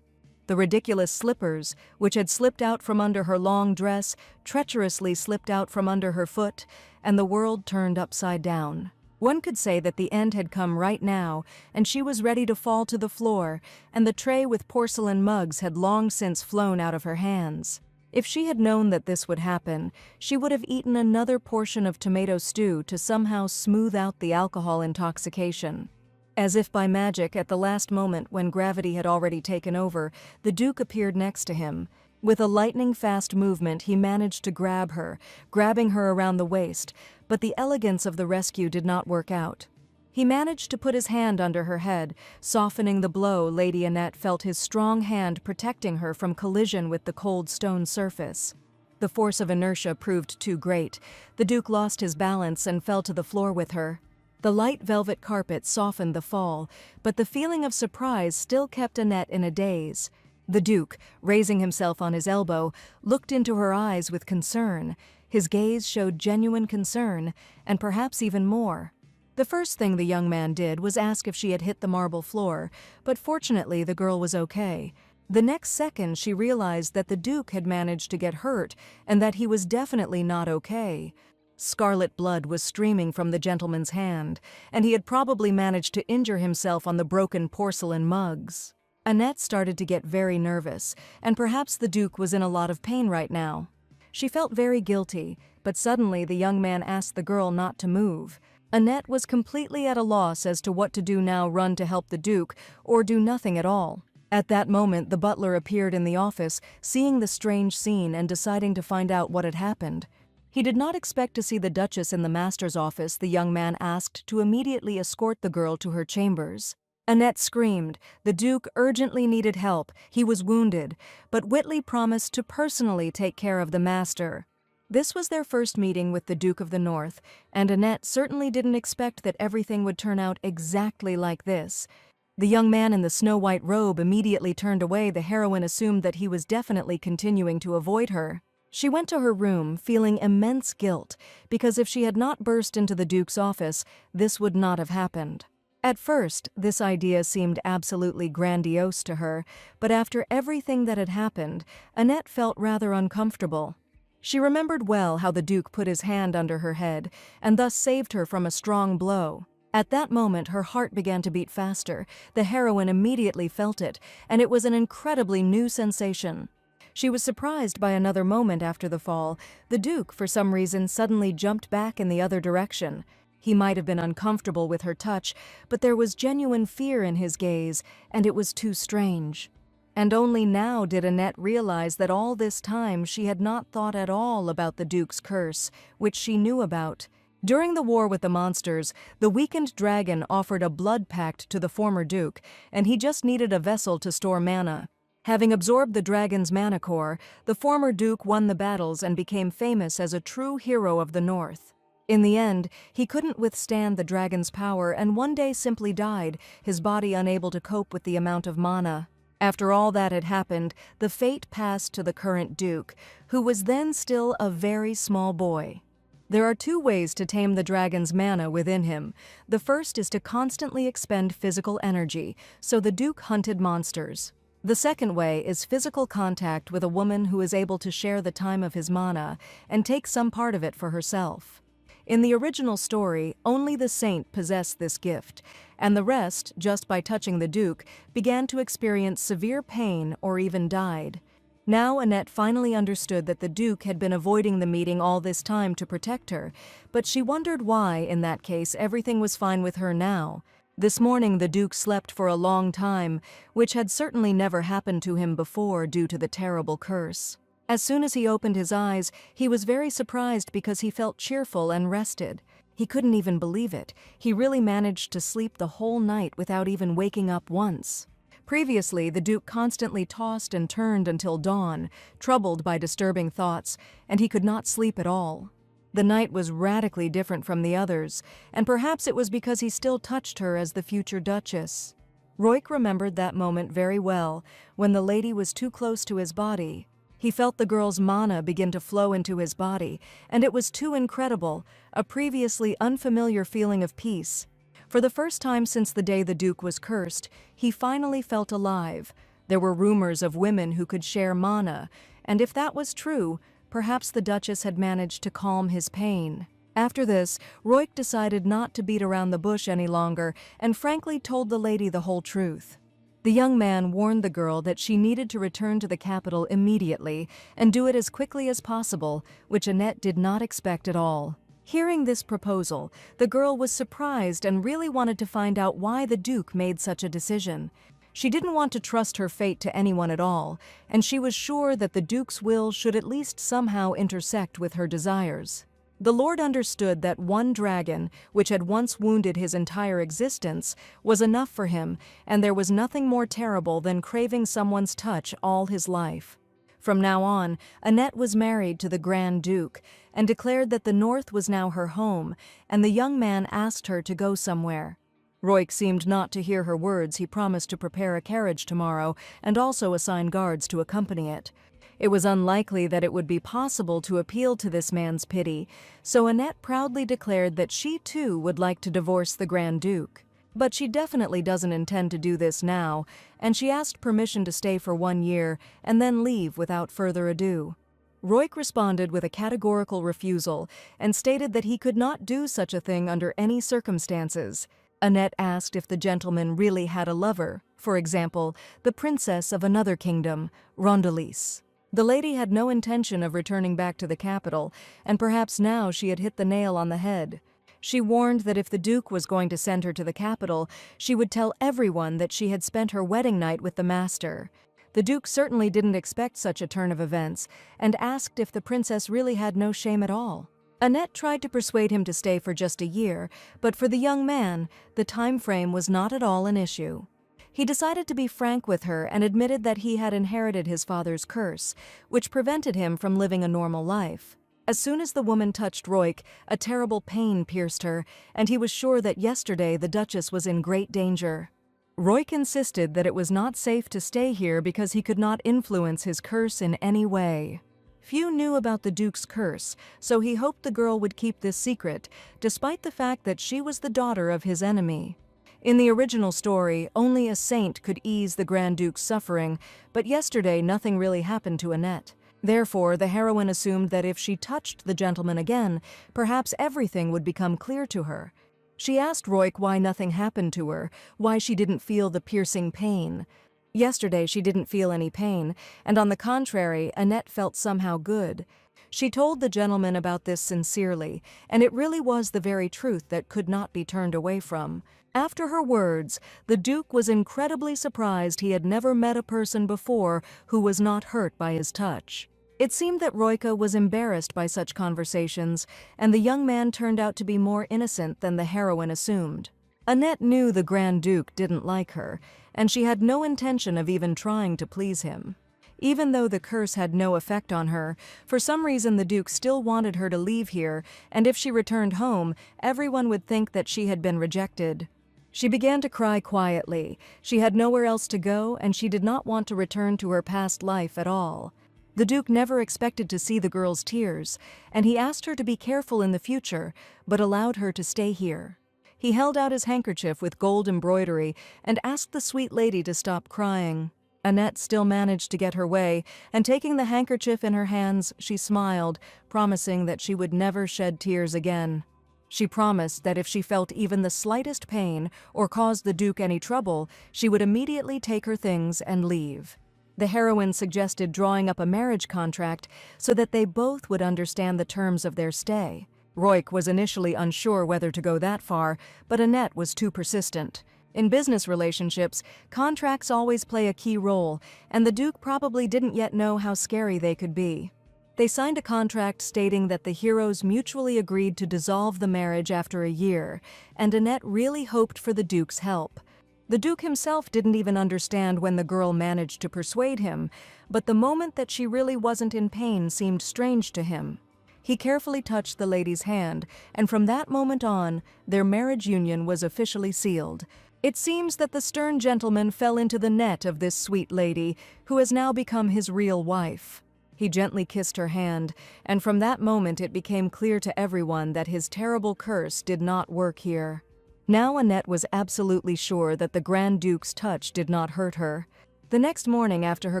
The ridiculous slippers, which had slipped out from under her long dress, treacherously slipped out from under her foot, and the world turned upside down. One could say that the end had come right now, and she was ready to fall to the floor, and the tray with porcelain mugs had long since flown out of her hands. If she had known that this would happen, she would have eaten another portion of tomato stew to somehow smooth out the alcohol intoxication. As if by magic, at the last moment when gravity had already taken over, the Duke appeared next to him. With a lightning-fast movement, he managed to grab her, grabbing her around the waist, but the elegance of the rescue did not work out. He managed to put his hand under her head, softening the blow. Lady Annette felt his strong hand protecting her from collision with the cold stone surface. The force of inertia proved too great. The Duke lost his balance and fell to the floor with her. The light velvet carpet softened the fall, but the feeling of surprise still kept Annette in a daze. The Duke, raising himself on his elbow, looked into her eyes with concern. His gaze showed genuine concern, and perhaps even more. The first thing the young man did was ask if she had hit the marble floor, but fortunately the girl was okay. The next second she realized that the Duke had managed to get hurt, and that he was definitely not okay. Scarlet blood was streaming from the gentleman's hand, and he had probably managed to injure himself on the broken porcelain mugs. Annette started to get very nervous, and perhaps the Duke was in a lot of pain right now. She felt very guilty, but suddenly the young man asked the girl not to move. Annette was completely at a loss as to what to do now: run to help the Duke, or do nothing at all. At that moment, the butler appeared in the office, seeing the strange scene and deciding to find out what had happened. He did not expect to see the Duchess in the master's office. The young man asked to immediately escort the girl to her chambers. Annette screamed. The Duke urgently needed help. He was wounded, but Whitley promised to personally take care of the master. This was their first meeting with the Duke of the North, and Annette certainly didn't expect that everything would turn out exactly like this. The young man in the snow-white robe immediately turned away. The heroine assumed that he was definitely continuing to avoid her. She went to her room, feeling immense guilt, because if she had not burst into the Duke's office, this would not have happened. At first, this idea seemed absolutely grandiose to her, but after everything that had happened, Annette felt rather uncomfortable. She remembered well how the Duke put his hand under her head, and thus saved her from a strong blow. At that moment, her heart began to beat faster. The heroine immediately felt it, and it was an incredibly new sensation. She was surprised by another moment after the fall. The Duke, for some reason, suddenly jumped back in the other direction. He might have been uncomfortable with her touch, but there was genuine fear in his gaze, and it was too strange. And only now did Annette realize that all this time she had not thought at all about the Duke's curse, which she knew about. During the war with the monsters, the weakened dragon offered a blood pact to the former Duke, and he just needed a vessel to store mana. Having absorbed the dragon's mana core, the former Duke won the battles and became famous as a true hero of the North. In the end, he couldn't withstand the dragon's power and one day simply died, his body unable to cope with the amount of mana. After all that had happened, the fate passed to the current Duke, who was then still a very small boy. There are two ways to tame the dragon's mana within him. The first is to constantly expend physical energy, so the Duke hunted monsters. The second way is physical contact with a woman who is able to share the time of his mana and take some part of it for herself. In the original story, only the saint possessed this gift, and the rest, just by touching the Duke, began to experience severe pain or even died. Now Annette finally understood that the Duke had been avoiding the meeting all this time to protect her, but she wondered why, in that case, everything was fine with her now. This morning the Duke slept for a long time, which had certainly never happened to him before due to the terrible curse. As soon as he opened his eyes, he was very surprised because he felt cheerful and rested. He couldn't even believe it. He really managed to sleep the whole night without even waking up once. Previously, the Duke constantly tossed and turned until dawn, troubled by disturbing thoughts, and he could not sleep at all. The night was radically different from the others, and perhaps it was because he still touched her as the future Duchess. Roik remembered that moment very well, when the lady was too close to his body. He felt the girl's mana begin to flow into his body, and it was too incredible, a previously unfamiliar feeling of peace. For the first time since the day the Duke was cursed, he finally felt alive. There were rumors of women who could share mana, and if that was true, perhaps the Duchess had managed to calm his pain. After this, Roik decided not to beat around the bush any longer and frankly told the lady the whole truth. The young man warned the girl that she needed to return to the capital immediately and do it as quickly as possible, which Annette did not expect at all. Hearing this proposal, the girl was surprised and really wanted to find out why the Duke made such a decision. She didn't want to trust her fate to anyone at all, and she was sure that the Duke's will should at least somehow intersect with her desires. The Lord understood that one dragon, which had once wounded his entire existence, was enough for him, and there was nothing more terrible than craving someone's touch all his life. From now on, Annette was married to the Grand Duke, and declared that the North was now her home, and the young man asked her to go somewhere. Roik seemed not to hear her words. He promised to prepare a carriage tomorrow and also assign guards to accompany it. It was unlikely that it would be possible to appeal to this man's pity, so Annette proudly declared that she too would like to divorce the Grand Duke. But she definitely doesn't intend to do this now, and she asked permission to stay for 1 year and then leave without further ado. Roik responded with a categorical refusal and stated that he could not do such a thing under any circumstances. Annette asked if the gentleman really had a lover, for example, the princess of another kingdom, Ruthless. The lady had no intention of returning back to the capital, and perhaps now she had hit the nail on the head. She warned that if the Duke was going to send her to the capital, she would tell everyone that she had spent her wedding night with the master. The Duke certainly didn't expect such a turn of events, and asked if the princess really had no shame at all. Annette tried to persuade him to stay for just a year, but for the young man, the time frame was not at all an issue. He decided to be frank with her and admitted that he had inherited his father's curse, which prevented him from living a normal life. As soon as the woman touched Roik, a terrible pain pierced her, and he was sure that yesterday the Duchess was in great danger. Roik insisted that it was not safe to stay here because he could not influence his curse in any way. Few knew about the Duke's curse, so he hoped the girl would keep this secret, despite the fact that she was the daughter of his enemy. In the original story, only a saint could ease the Grand Duke's suffering, but yesterday nothing really happened to Annette. Therefore, the heroine assumed that if she touched the gentleman again, perhaps everything would become clear to her. She asked Roik why nothing happened to her, why she didn't feel the piercing pain. Yesterday she didn't feel any pain, and on the contrary, Annette felt somehow good. She told the gentleman about this sincerely, and it really was the very truth that could not be turned away from. After her words, the Duke was incredibly surprised he had never met a person before who was not hurt by his touch. It seemed that Roika was embarrassed by such conversations, and the young man turned out to be more innocent than the heroine assumed. Annette knew the Grand Duke didn't like her, and she had no intention of even trying to please him. Even though the curse had no effect on her, for some reason the Duke still wanted her to leave here, and if she returned home, everyone would think that she had been rejected. She began to cry quietly. She had nowhere else to go, and she did not want to return to her past life at all. The Duke never expected to see the girl's tears, and he asked her to be careful in the future, but allowed her to stay here. He held out his handkerchief with gold embroidery and asked the sweet lady to stop crying. Annette still managed to get her way, and taking the handkerchief in her hands, she smiled, promising that she would never shed tears again. She promised that if she felt even the slightest pain or caused the Duke any trouble, she would immediately take her things and leave. The heroine suggested drawing up a marriage contract so that they both would understand the terms of their stay. Roik was initially unsure whether to go that far, but Annette was too persistent. In business relationships, contracts always play a key role, and the Duke probably didn't yet know how scary they could be. They signed a contract stating that the heroes mutually agreed to dissolve the marriage after a year, and Annette really hoped for the Duke's help. The Duke himself didn't even understand when the girl managed to persuade him, but the moment that she really wasn't in pain seemed strange to him. He carefully touched the lady's hand, and from that moment on, their marriage union was officially sealed. It seems that the stern gentleman fell into the net of this sweet lady, who has now become his real wife. He gently kissed her hand, and from that moment it became clear to everyone that his terrible curse did not work here. Now Annette was absolutely sure that the Grand Duke's touch did not hurt her. The next morning after her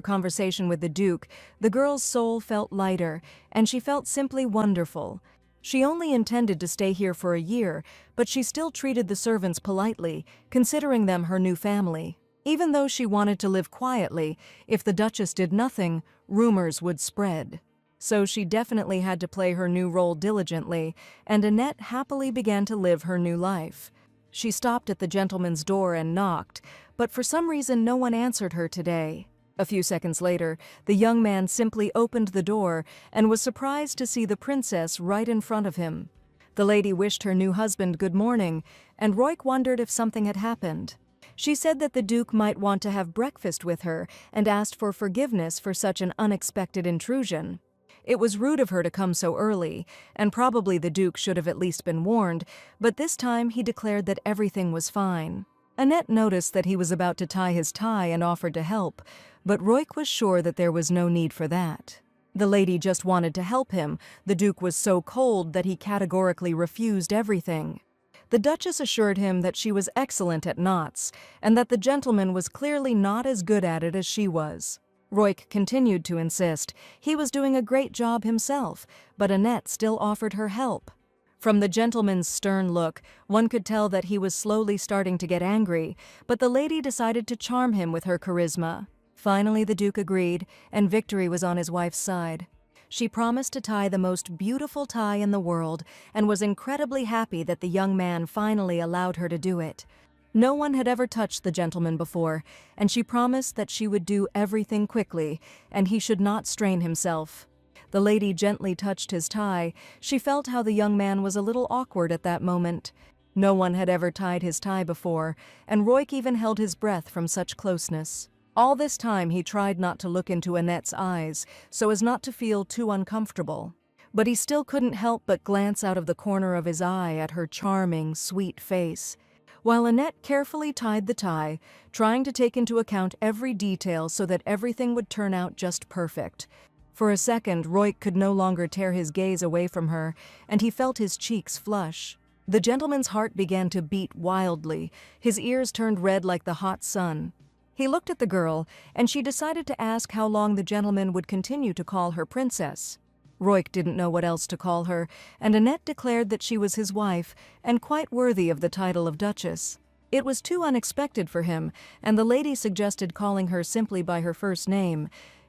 conversation with the Duke, the girl's soul felt lighter, and she felt simply wonderful. She only intended to stay here for a year, but she still treated the servants politely, considering them her new family. Even though she wanted to live quietly, if the Duchess did nothing, rumors would spread. So she definitely had to play her new role diligently, and Annette happily began to live her new life. She stopped at the gentleman's door and knocked, but for some reason no one answered her today. A few seconds later, the young man simply opened the door and was surprised to see the princess right in front of him. The lady wished her new husband good morning, and Roik wondered if something had happened. She said that the Duke might want to have breakfast with her and asked for forgiveness for such an unexpected intrusion. It was rude of her to come so early, and probably the Duke should have at least been warned, but this time he declared that everything was fine. Annette noticed that he was about to tie his tie and offered to help, but Roik was sure that there was no need for that. The lady just wanted to help him. The Duke was so cold that he categorically refused everything. The Duchess assured him that she was excellent at knots, and that the gentleman was clearly not as good at it as she was. Roik continued to insist. He was doing a great job himself, but Annette still offered her help. From the gentleman's stern look, one could tell that he was slowly starting to get angry, but the lady decided to charm him with her charisma. Finally, the Duke agreed, and victory was on his wife's side. She promised to tie the most beautiful tie in the world, and was incredibly happy that the young man finally allowed her to do it. No one had ever touched the gentleman before, and she promised that she would do everything quickly, and he should not strain himself. The lady gently touched his tie. She felt how the young man was a little awkward at that moment. No one had ever tied his tie before, and Roik even held his breath from such closeness. All this time he tried not to look into Annette's eyes, so as not to feel too uncomfortable. But he still couldn't help but glance out of the corner of his eye at her charming, sweet face. While Annette carefully tied the tie, trying to take into account every detail so that everything would turn out just perfect. For a second, Roik could no longer tear his gaze away from her, and he felt his cheeks flush. The gentleman's heart began to beat wildly. His ears turned red like the hot sun. He looked at the girl, and she decided to ask how long the gentleman would continue to call her princess. Roik didn't know what else to call her, and Annette declared that she was his wife, and quite worthy of the title of Duchess. It was too unexpected for him, and the lady suggested calling her simply by her first name.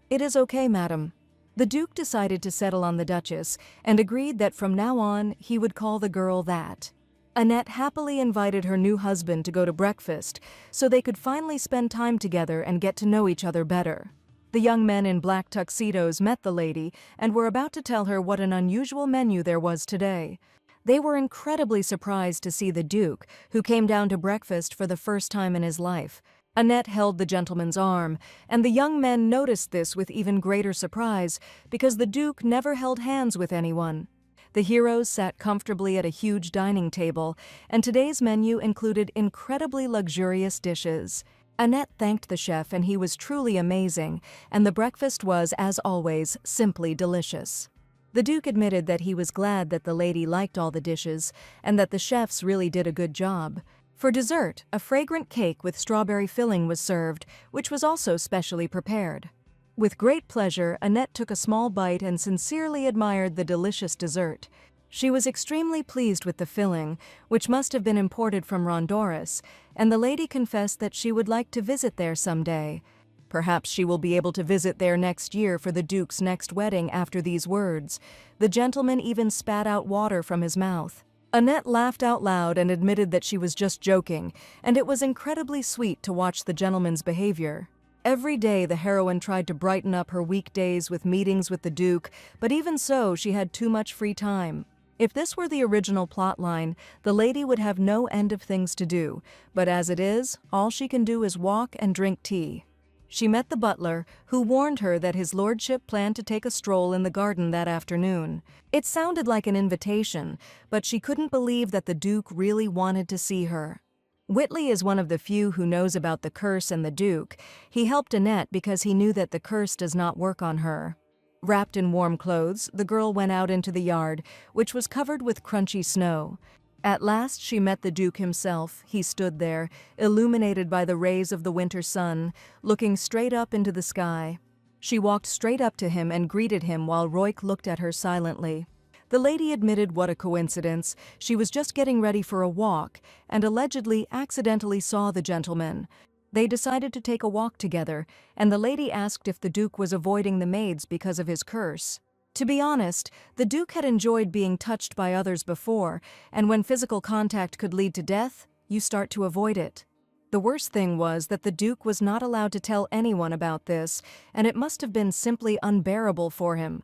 "It is okay, madam." The Duke decided to settle on the Duchess, and agreed that from now on he would call the girl that. Annette happily invited her new husband to go to breakfast, so they could finally spend time together and get to know each other better. The young men in black tuxedos met the lady and were about to tell her what an unusual menu there was today. They were incredibly surprised to see the Duke, who came down to breakfast for the first time in his life. Annette held the gentleman's arm, and the young men noticed this with even greater surprise because the Duke never held hands with anyone. The heroes sat comfortably at a huge dining table, and today's menu included incredibly luxurious dishes. Annette thanked the chef, and he was truly amazing, and the breakfast was, as always, simply delicious. The Duke admitted that he was glad that the lady liked all the dishes, and that the chefs really did a good job. For dessert, a fragrant cake with strawberry filling was served, which was also specially prepared. With great pleasure, Annette took a small bite and sincerely admired the delicious dessert. She was extremely pleased with the filling, which must have been imported from Honduras, and the lady confessed that she would like to visit there someday. Perhaps she will be able to visit there next year for the Duke's next wedding after these words. The gentleman even spat out water from his mouth. Annette laughed out loud and admitted that she was just joking, and it was incredibly sweet to watch the gentleman's behavior. Every day the heroine tried to brighten up her weekdays with meetings with the Duke, but even so, she had too much free time. If this were the original plotline, the lady would have no end of things to do, but as it is, all she can do is walk and drink tea. She met the butler, who warned her that his lordship planned to take a stroll in the garden that afternoon. It sounded like an invitation, but she couldn't believe that the Duke really wanted to see her. Whitley is one of the few who knows about the curse and the Duke. He helped Annette because he knew that the curse does not work on her. Wrapped in warm clothes, the girl went out into the yard, which was covered with crunchy snow. At last she met the Duke himself. He stood there, illuminated by the rays of the winter sun, looking straight up into the sky. She walked straight up to him and greeted him while Roik looked at her silently. The lady admitted what a coincidence. She was just getting ready for a walk and allegedly accidentally saw the gentleman. They decided to take a walk together, and the lady asked if the Duke was avoiding the maids because of his curse. To be honest, the Duke had enjoyed being touched by others before, and when physical contact could lead to death, you start to avoid it. The worst thing was that the Duke was not allowed to tell anyone about this, and it must have been simply unbearable for him.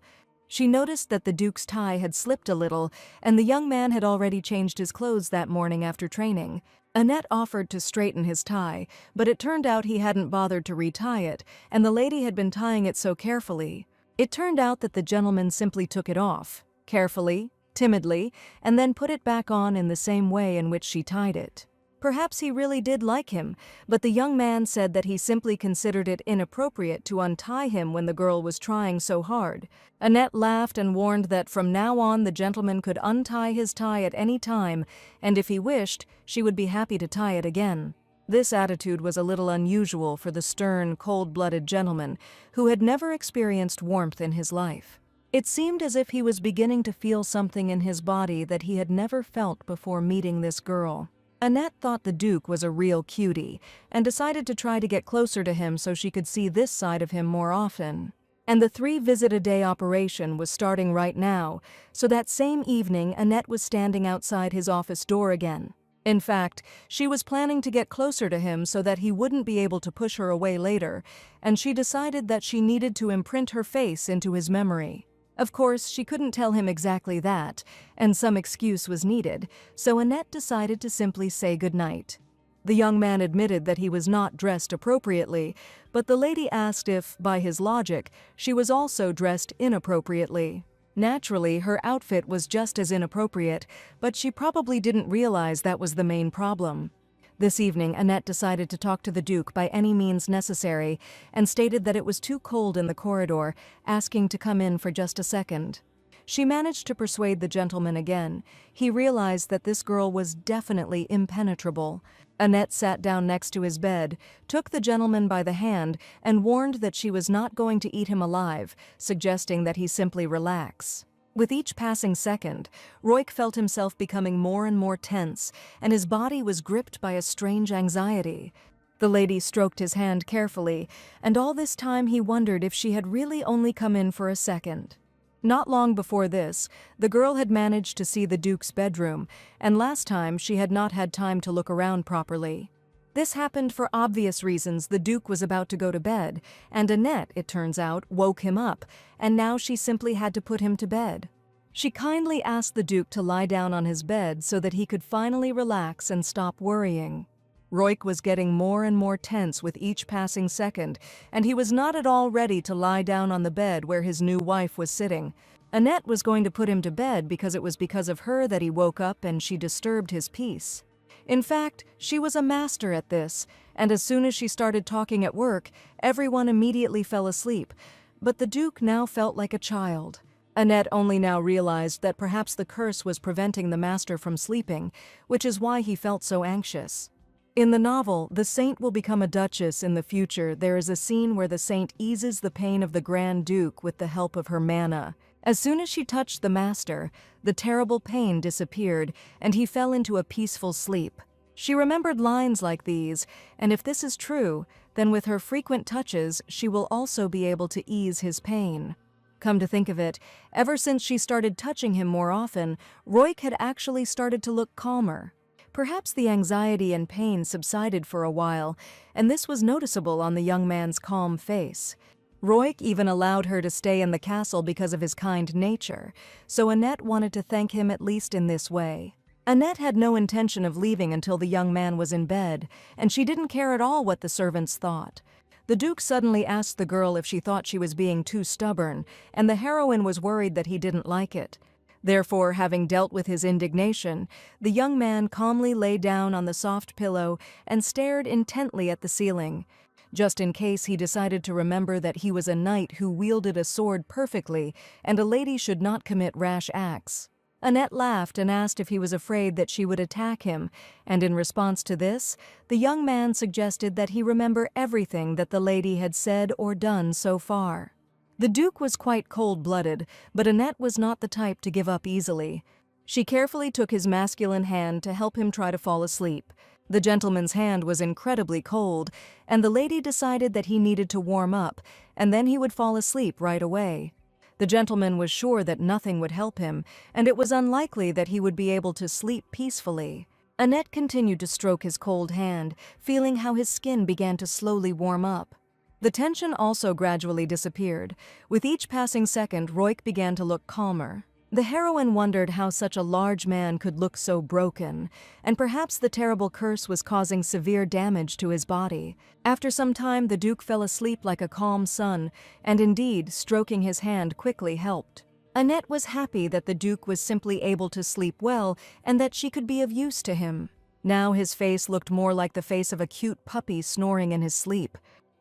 She noticed that the Duke's tie had slipped a little, and the young man had already changed his clothes that morning after training. Annette offered to straighten his tie, but it turned out he hadn't bothered to retie it, and the lady had been tying it so carefully. It turned out that the gentleman simply took it off, carefully, timidly, and then put it back on in the same way in which she tied it. Perhaps he really did like him, but the young man said that he simply considered it inappropriate to untie him when the girl was trying so hard. Annette laughed and warned that from now on the gentleman could untie his tie at any time, and if he wished, she would be happy to tie it again. This attitude was a little unusual for the stern, cold-blooded gentleman who had never experienced warmth in his life. It seemed as if he was beginning to feel something in his body that he had never felt before meeting this girl. Annette thought the Duke was a real cutie and decided to try to get closer to him so she could see this side of him more often. And the 3-visit-a-day operation was starting right now, so that same evening Annette was standing outside his office door again. In fact, she was planning to get closer to him so that he wouldn't be able to push her away later, and she decided that she needed to imprint her face into his memory. Of course, she couldn't tell him exactly that, and some excuse was needed, so Annette decided to simply say goodnight. The young man admitted that he was not dressed appropriately, but the lady asked if, by his logic, she was also dressed inappropriately. Naturally, her outfit was just as inappropriate, but she probably didn't realize that was the main problem. This evening, Annette decided to talk to the Duke by any means necessary and stated that it was too cold in the corridor, asking to come in for just a second. She managed to persuade the gentleman again. He realized that this girl was definitely impenetrable. Annette sat down next to his bed, took the gentleman by the hand, and warned that she was not going to eat him alive, suggesting that he simply relax. With each passing second, Roik felt himself becoming more and more tense, and his body was gripped by a strange anxiety. The lady stroked his hand carefully, and all this time he wondered if she had really only come in for a second. Not long before this, the girl had managed to see the Duke's bedroom, and last time she had not had time to look around properly. This happened for obvious reasons. The Duke was about to go to bed, and Annette, it turns out, woke him up, and now she simply had to put him to bed. She kindly asked the Duke to lie down on his bed so that he could finally relax and stop worrying. Roik was getting more and more tense with each passing second, and he was not at all ready to lie down on the bed where his new wife was sitting. Annette was going to put him to bed because it was because of her that he woke up and she disturbed his peace. In fact, she was a master at this, and as soon as she started talking at work, everyone immediately fell asleep. But the Duke now felt like a child. Annette only now realized that perhaps the curse was preventing the master from sleeping, which is why he felt so anxious. In the novel, The Saint Will Become a Duchess in the future, there is a scene where the saint eases the pain of the Grand Duke with the help of her manna. As soon as she touched the master, the terrible pain disappeared, and he fell into a peaceful sleep. She remembered lines like these, and if this is true, then with her frequent touches, she will also be able to ease his pain. Come to think of it, ever since she started touching him more often, Roik had actually started to look calmer. Perhaps the anxiety and pain subsided for a while, and this was noticeable on the young man's calm face. Roik even allowed her to stay in the castle because of his kind nature, so Annette wanted to thank him at least in this way. Annette had no intention of leaving until the young man was in bed, and she didn't care at all what the servants thought. The Duke suddenly asked the girl if she thought she was being too stubborn, and the heroine was worried that he didn't like it. Therefore, having dealt with his indignation, the young man calmly lay down on the soft pillow and stared intently at the ceiling, just in case he decided to remember that he was a knight who wielded a sword perfectly and a lady should not commit rash acts. Annette laughed and asked if he was afraid that she would attack him, and in response to this, the young man suggested that he remember everything that the lady had said or done so far. The Duke was quite cold-blooded, but Annette was not the type to give up easily. She carefully took his masculine hand to help him try to fall asleep. The gentleman's hand was incredibly cold, and the lady decided that he needed to warm up, and then he would fall asleep right away. The gentleman was sure that nothing would help him, and it was unlikely that he would be able to sleep peacefully. Annette continued to stroke his cold hand, feeling how his skin began to slowly warm up. The tension also gradually disappeared. With each passing second, Roik began to look calmer. The heroine wondered how such a large man could look so broken, and perhaps the terrible curse was causing severe damage to his body. After some time, the Duke fell asleep like a calm sun, and indeed, stroking his hand quickly helped. Annette was happy that the Duke was simply able to sleep well and that she could be of use to him. Now his face looked more like the face of a cute puppy snoring in his sleep.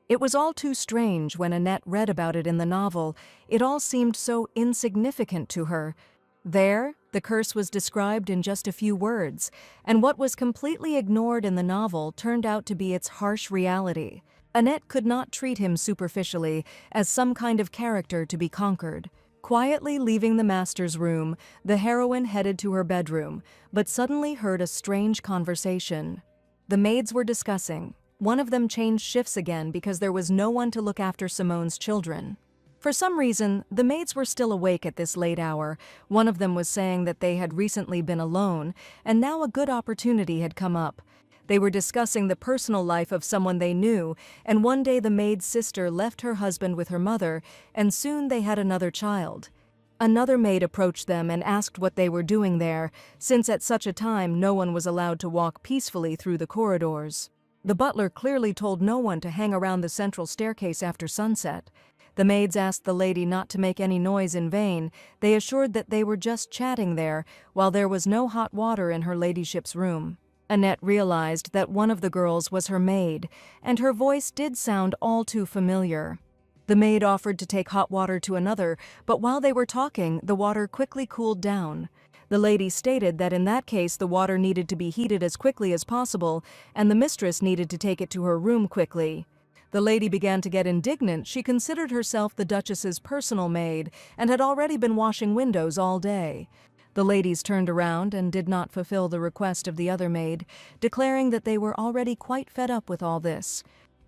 It was all too strange when Annette read about it in the novel. It all seemed so insignificant to her. There, the curse was described in just a few words, and what was completely ignored in the novel turned out to be its harsh reality. Annette could not treat him superficially as some kind of character to be conquered. Quietly leaving the master's room, the heroine headed to her bedroom, but suddenly heard a strange conversation. The maids were discussing. One of them changed shifts again because there was no one to look after Simone's children. For some reason, the maids were still awake at this late hour. One of them was saying that they had recently been alone, and now a good opportunity had come up. They were discussing the personal life of someone they knew, and one day the maid's sister left her husband with her mother, and soon they had another child. Another maid approached them and asked what they were doing there, since at such a time no one was allowed to walk peacefully through the corridors. The butler clearly told no one to hang around the central staircase after sunset. The maids asked the lady not to make any noise in vain. They assured that they were just chatting there, while there was no hot water in her ladyship's room. Annette realized that one of the girls was her maid, and her voice did sound all too familiar. The maid offered to take hot water to another, but while they were talking, the water quickly cooled down. The lady stated that in that case the water needed to be heated as quickly as possible, and the mistress needed to take it to her room quickly. The lady began to get indignant. She considered herself the Duchess's personal maid and had already been washing windows all day. The ladies turned around and did not fulfill the request of the other maid, declaring that they were already quite fed up with all this.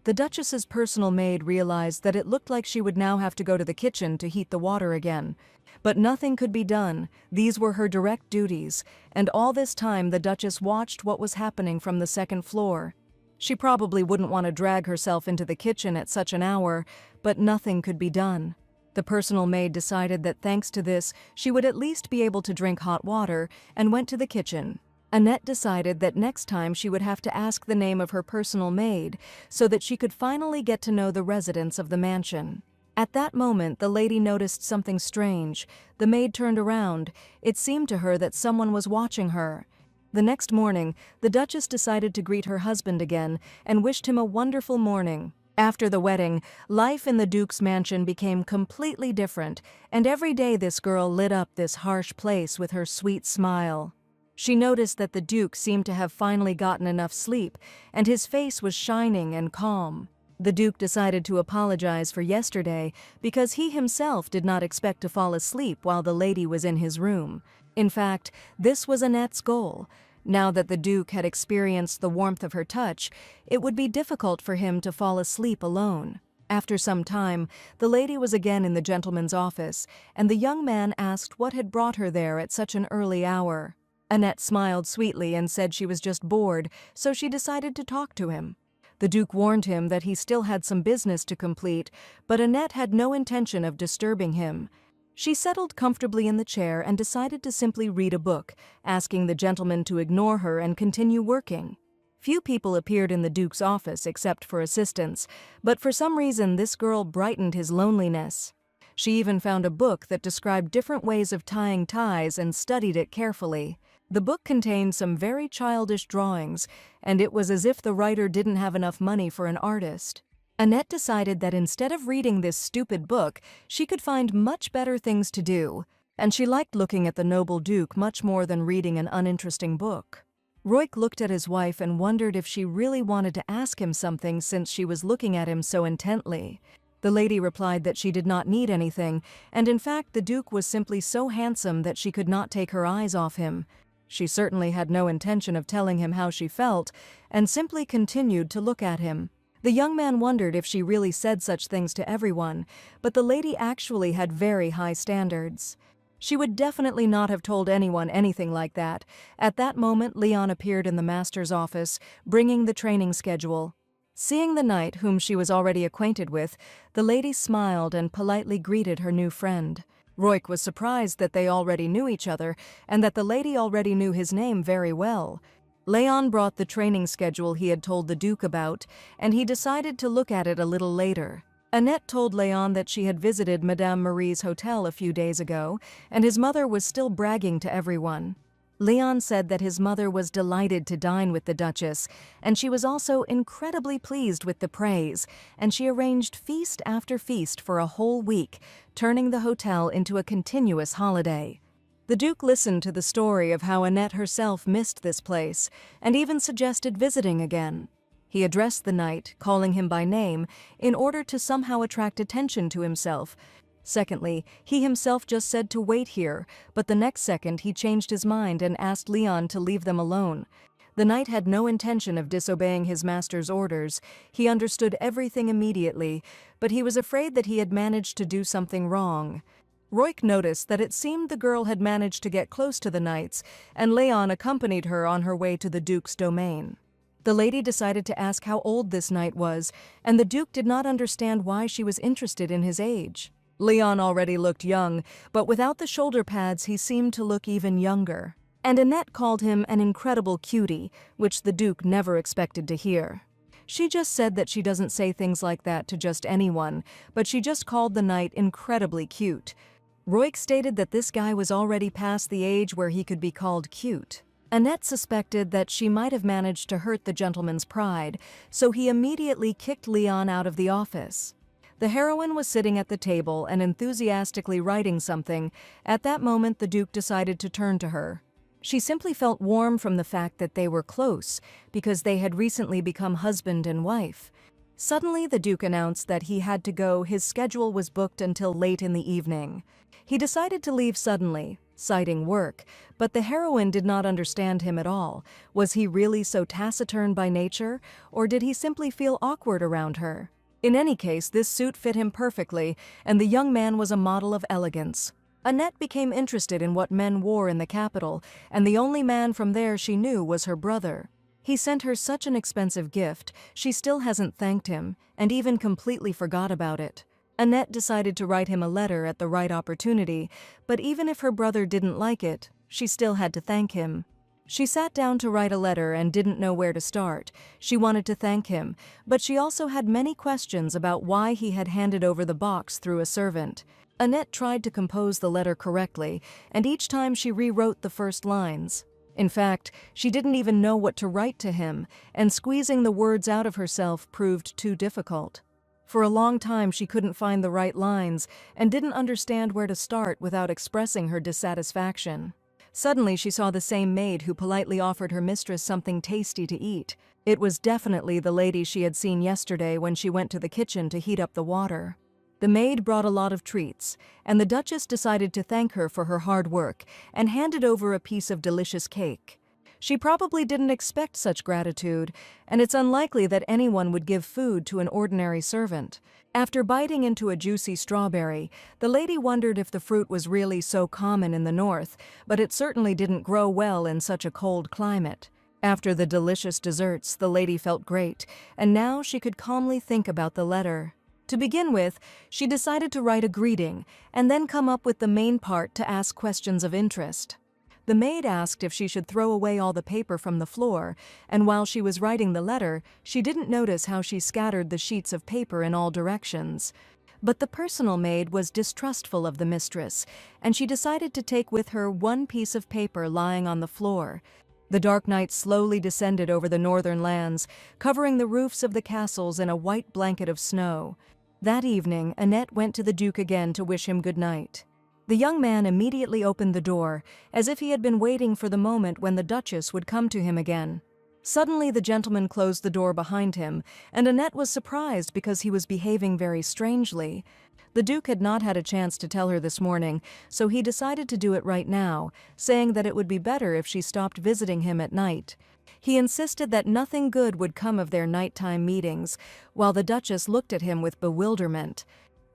The Duchess's personal maid realized that it looked like she would now have to go to the kitchen to heat the water again. But nothing could be done. These were her direct duties, and all this time the Duchess watched what was happening from the second floor. She probably wouldn't want to drag herself into the kitchen at such an hour, but nothing could be done. The personal maid decided that thanks to this, she would at least be able to drink hot water, and went to the kitchen. Annette decided that next time she would have to ask the name of her personal maid, so that she could finally get to know the residents of the mansion. At that moment, the lady noticed something strange. The maid turned around. It seemed to her that someone was watching her. The next morning, the Duchess decided to greet her husband again and wished him a wonderful morning. After the wedding, life in the Duke's mansion became completely different, and every day this girl lit up this harsh place with her sweet smile. She noticed that the Duke seemed to have finally gotten enough sleep, and his face was shining and calm. The Duke decided to apologize for yesterday because he himself did not expect to fall asleep while the lady was in his room. In fact, this was Annette's goal. Now that the Duke had experienced the warmth of her touch, it would be difficult for him to fall asleep alone. After some time, the lady was again in the gentleman's office, and the young man asked what had brought her there at such an early hour. Annette smiled sweetly and said she was just bored, so she decided to talk to him. The Duke warned him that he still had some business to complete, but Annette had no intention of disturbing him. She settled comfortably in the chair and decided to simply read a book, asking the gentleman to ignore her and continue working. Few people appeared in the Duke's office except for assistants, but for some reason this girl brightened his loneliness. She even found a book that described different ways of tying ties and studied it carefully. The book contained some very childish drawings, and it was as if the writer didn't have enough money for an artist. Annette decided that instead of reading this stupid book, she could find much better things to do, and she liked looking at the noble Duke much more than reading an uninteresting book. Roik looked at his wife and wondered if she really wanted to ask him something since she was looking at him so intently. The lady replied that she did not need anything, and in fact the Duke was simply so handsome that she could not take her eyes off him. She certainly had no intention of telling him how she felt, and simply continued to look at him. The young man wondered if she really said such things to everyone, but the lady actually had very high standards. She would definitely not have told anyone anything like that. At that moment, Leon appeared in the master's office, bringing the training schedule. Seeing the knight, whom she was already acquainted with, the lady smiled and politely greeted her new friend. Roik was surprised that they already knew each other and that the lady already knew his name very well. Leon brought the training schedule he had told the Duke about, and he decided to look at it a little later. Annette told Leon that she had visited Madame Marie's hotel a few days ago, and his mother was still bragging to everyone. Leon said that his mother was delighted to dine with the Duchess, and she was also incredibly pleased with the praise, and she arranged feast after feast for a whole week, turning the hotel into a continuous holiday. The Duke listened to the story of how Annette herself missed this place, and even suggested visiting again. He addressed the knight, calling him by name, in order to somehow attract attention to himself. Secondly, he himself just said to wait here, but the next second he changed his mind and asked Leon to leave them alone. The knight had no intention of disobeying his master's orders. He understood everything immediately, but he was afraid that he had managed to do something wrong. Roik noticed that it seemed the girl had managed to get close to the knights, and Leon accompanied her on her way to the Duke's domain. The lady decided to ask how old this knight was, and the Duke did not understand why she was interested in his age. Leon already looked young, but without the shoulder pads he seemed to look even younger. And Annette called him an incredible cutie, which the Duke never expected to hear. She just said that she doesn't say things like that to just anyone, but she just called the knight incredibly cute. Roik stated that this guy was already past the age where he could be called cute. Annette suspected that she might have managed to hurt the gentleman's pride, so he immediately kicked Leon out of the office. The heroine was sitting at the table and enthusiastically writing something. At that moment, the Duke decided to turn to her. She simply felt warm from the fact that they were close, because they had recently become husband and wife. Suddenly, the Duke announced that he had to go. His schedule was booked until late in the evening. He decided to leave suddenly, citing work, but the heroine did not understand him at all. Was he really so taciturn by nature, or did he simply feel awkward around her? In any case, this suit fit him perfectly, and the young man was a model of elegance. Annette became interested in what men wore in the capital, and the only man from there she knew was her brother. He sent her such an expensive gift, she still hasn't thanked him, and even completely forgot about it. Annette decided to write him a letter at the right opportunity, but even if her brother didn't like it, she still had to thank him. She sat down to write a letter and didn't know where to start. She wanted to thank him, but she also had many questions about why he had handed over the box through a servant. Annette tried to compose the letter correctly, and each time she rewrote the first lines. In fact, she didn't even know what to write to him, and squeezing the words out of herself proved too difficult. For a long time she couldn't find the right lines and didn't understand where to start without expressing her dissatisfaction. Suddenly she saw the same maid who politely offered her mistress something tasty to eat. It was definitely the lady she had seen yesterday when she went to the kitchen to heat up the water. The maid brought a lot of treats, and the Duchess decided to thank her for her hard work and handed over a piece of delicious cake. She probably didn't expect such gratitude, and it's unlikely that anyone would give food to an ordinary servant. After biting into a juicy strawberry, the lady wondered if the fruit was really so common in the north, but it certainly didn't grow well in such a cold climate. After the delicious desserts, the lady felt great, and now she could calmly think about the letter. To begin with, she decided to write a greeting, and then come up with the main part to ask questions of interest. The maid asked if she should throw away all the paper from the floor, and while she was writing the letter, she didn't notice how she scattered the sheets of paper in all directions. But the personal maid was distrustful of the mistress, and she decided to take with her one piece of paper lying on the floor. The dark night slowly descended over the northern lands, covering the roofs of the castles in a white blanket of snow. That evening, Annette went to the Duke again to wish him good night. The young man immediately opened the door, as if he had been waiting for the moment when the Duchess would come to him again. Suddenly the gentleman closed the door behind him, and Annette was surprised because he was behaving very strangely. The Duke had not had a chance to tell her this morning, so he decided to do it right now, saying that it would be better if she stopped visiting him at night. He insisted that nothing good would come of their nighttime meetings, while the Duchess looked at him with bewilderment.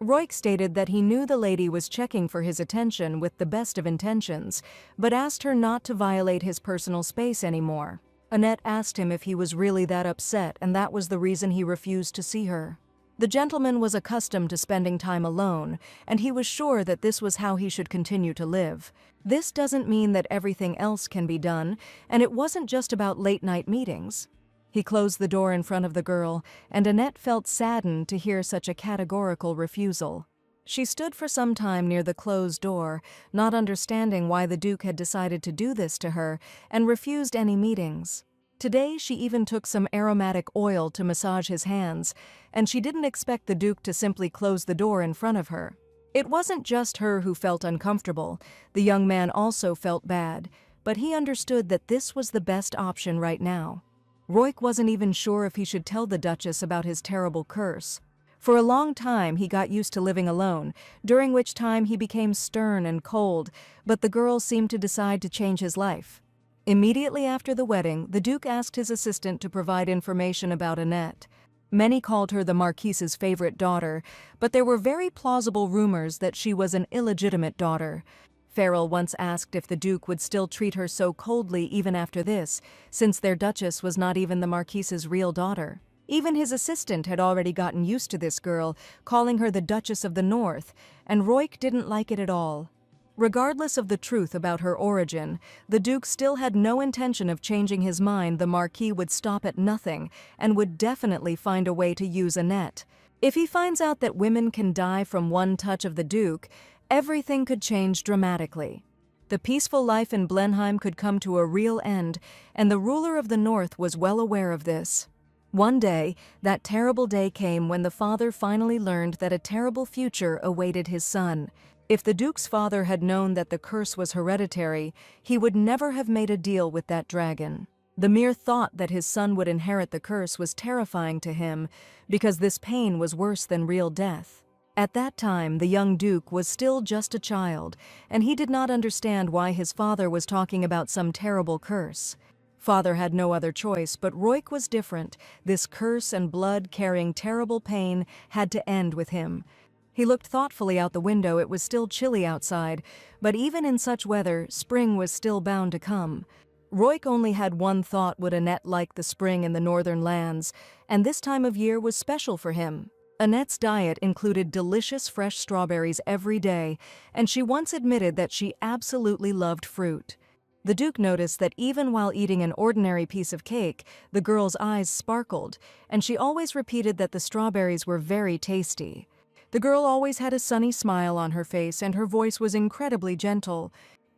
Roik stated that he knew the lady was checking for his attention with the best of intentions, but asked her not to violate his personal space anymore. Annette asked him if he was really that upset, and that was the reason he refused to see her. The gentleman was accustomed to spending time alone, and he was sure that this was how he should continue to live. This doesn't mean that everything else can be done, and it wasn't just about late-night meetings. He closed the door in front of the girl, and Annette felt saddened to hear such a categorical refusal. She stood for some time near the closed door, not understanding why the Duke had decided to do this to her, and refused any meetings. Today she even took some aromatic oil to massage his hands, and she didn't expect the Duke to simply close the door in front of her. It wasn't just her who felt uncomfortable. The young man also felt bad, but he understood that this was the best option right now. Roik wasn't even sure if he should tell the Duchess about his terrible curse. For a long time he got used to living alone, during which time he became stern and cold, but the girl seemed to decide to change his life. Immediately after the wedding, the Duke asked his assistant to provide information about Annette. Many called her the Marquise's favorite daughter, but there were very plausible rumors that she was an illegitimate daughter. Farrell once asked if the Duke would still treat her so coldly even after this, since their Duchess was not even the Marquise's real daughter. Even his assistant had already gotten used to this girl, calling her the Duchess of the North, and Roik didn't like it at all. Regardless of the truth about her origin, the Duke still had no intention of changing his mind. The Marquis would stop at nothing and would definitely find a way to use Annette. If he finds out that women can die from one touch of the Duke, everything could change dramatically. The peaceful life in Blenheim could come to a real end, and the ruler of the North was well aware of this. One day, that terrible day came when the father finally learned that a terrible future awaited his son. If the Duke's father had known that the curse was hereditary, he would never have made a deal with that dragon. The mere thought that his son would inherit the curse was terrifying to him, because this pain was worse than real death. At that time, the young Duke was still just a child, and he did not understand why his father was talking about some terrible curse. Father had no other choice, but Roik was different. This curse and blood carrying terrible pain had to end with him. He looked thoughtfully out the window. It was still chilly outside, but even in such weather, spring was still bound to come. Roik only had one thought: would Annette like the spring in the northern lands? And this time of year was special for him. Annette's diet included delicious fresh strawberries every day, and she once admitted that she absolutely loved fruit. The Duke noticed that even while eating an ordinary piece of cake, the girl's eyes sparkled, and she always repeated that the strawberries were very tasty. The girl always had a sunny smile on her face, and her voice was incredibly gentle.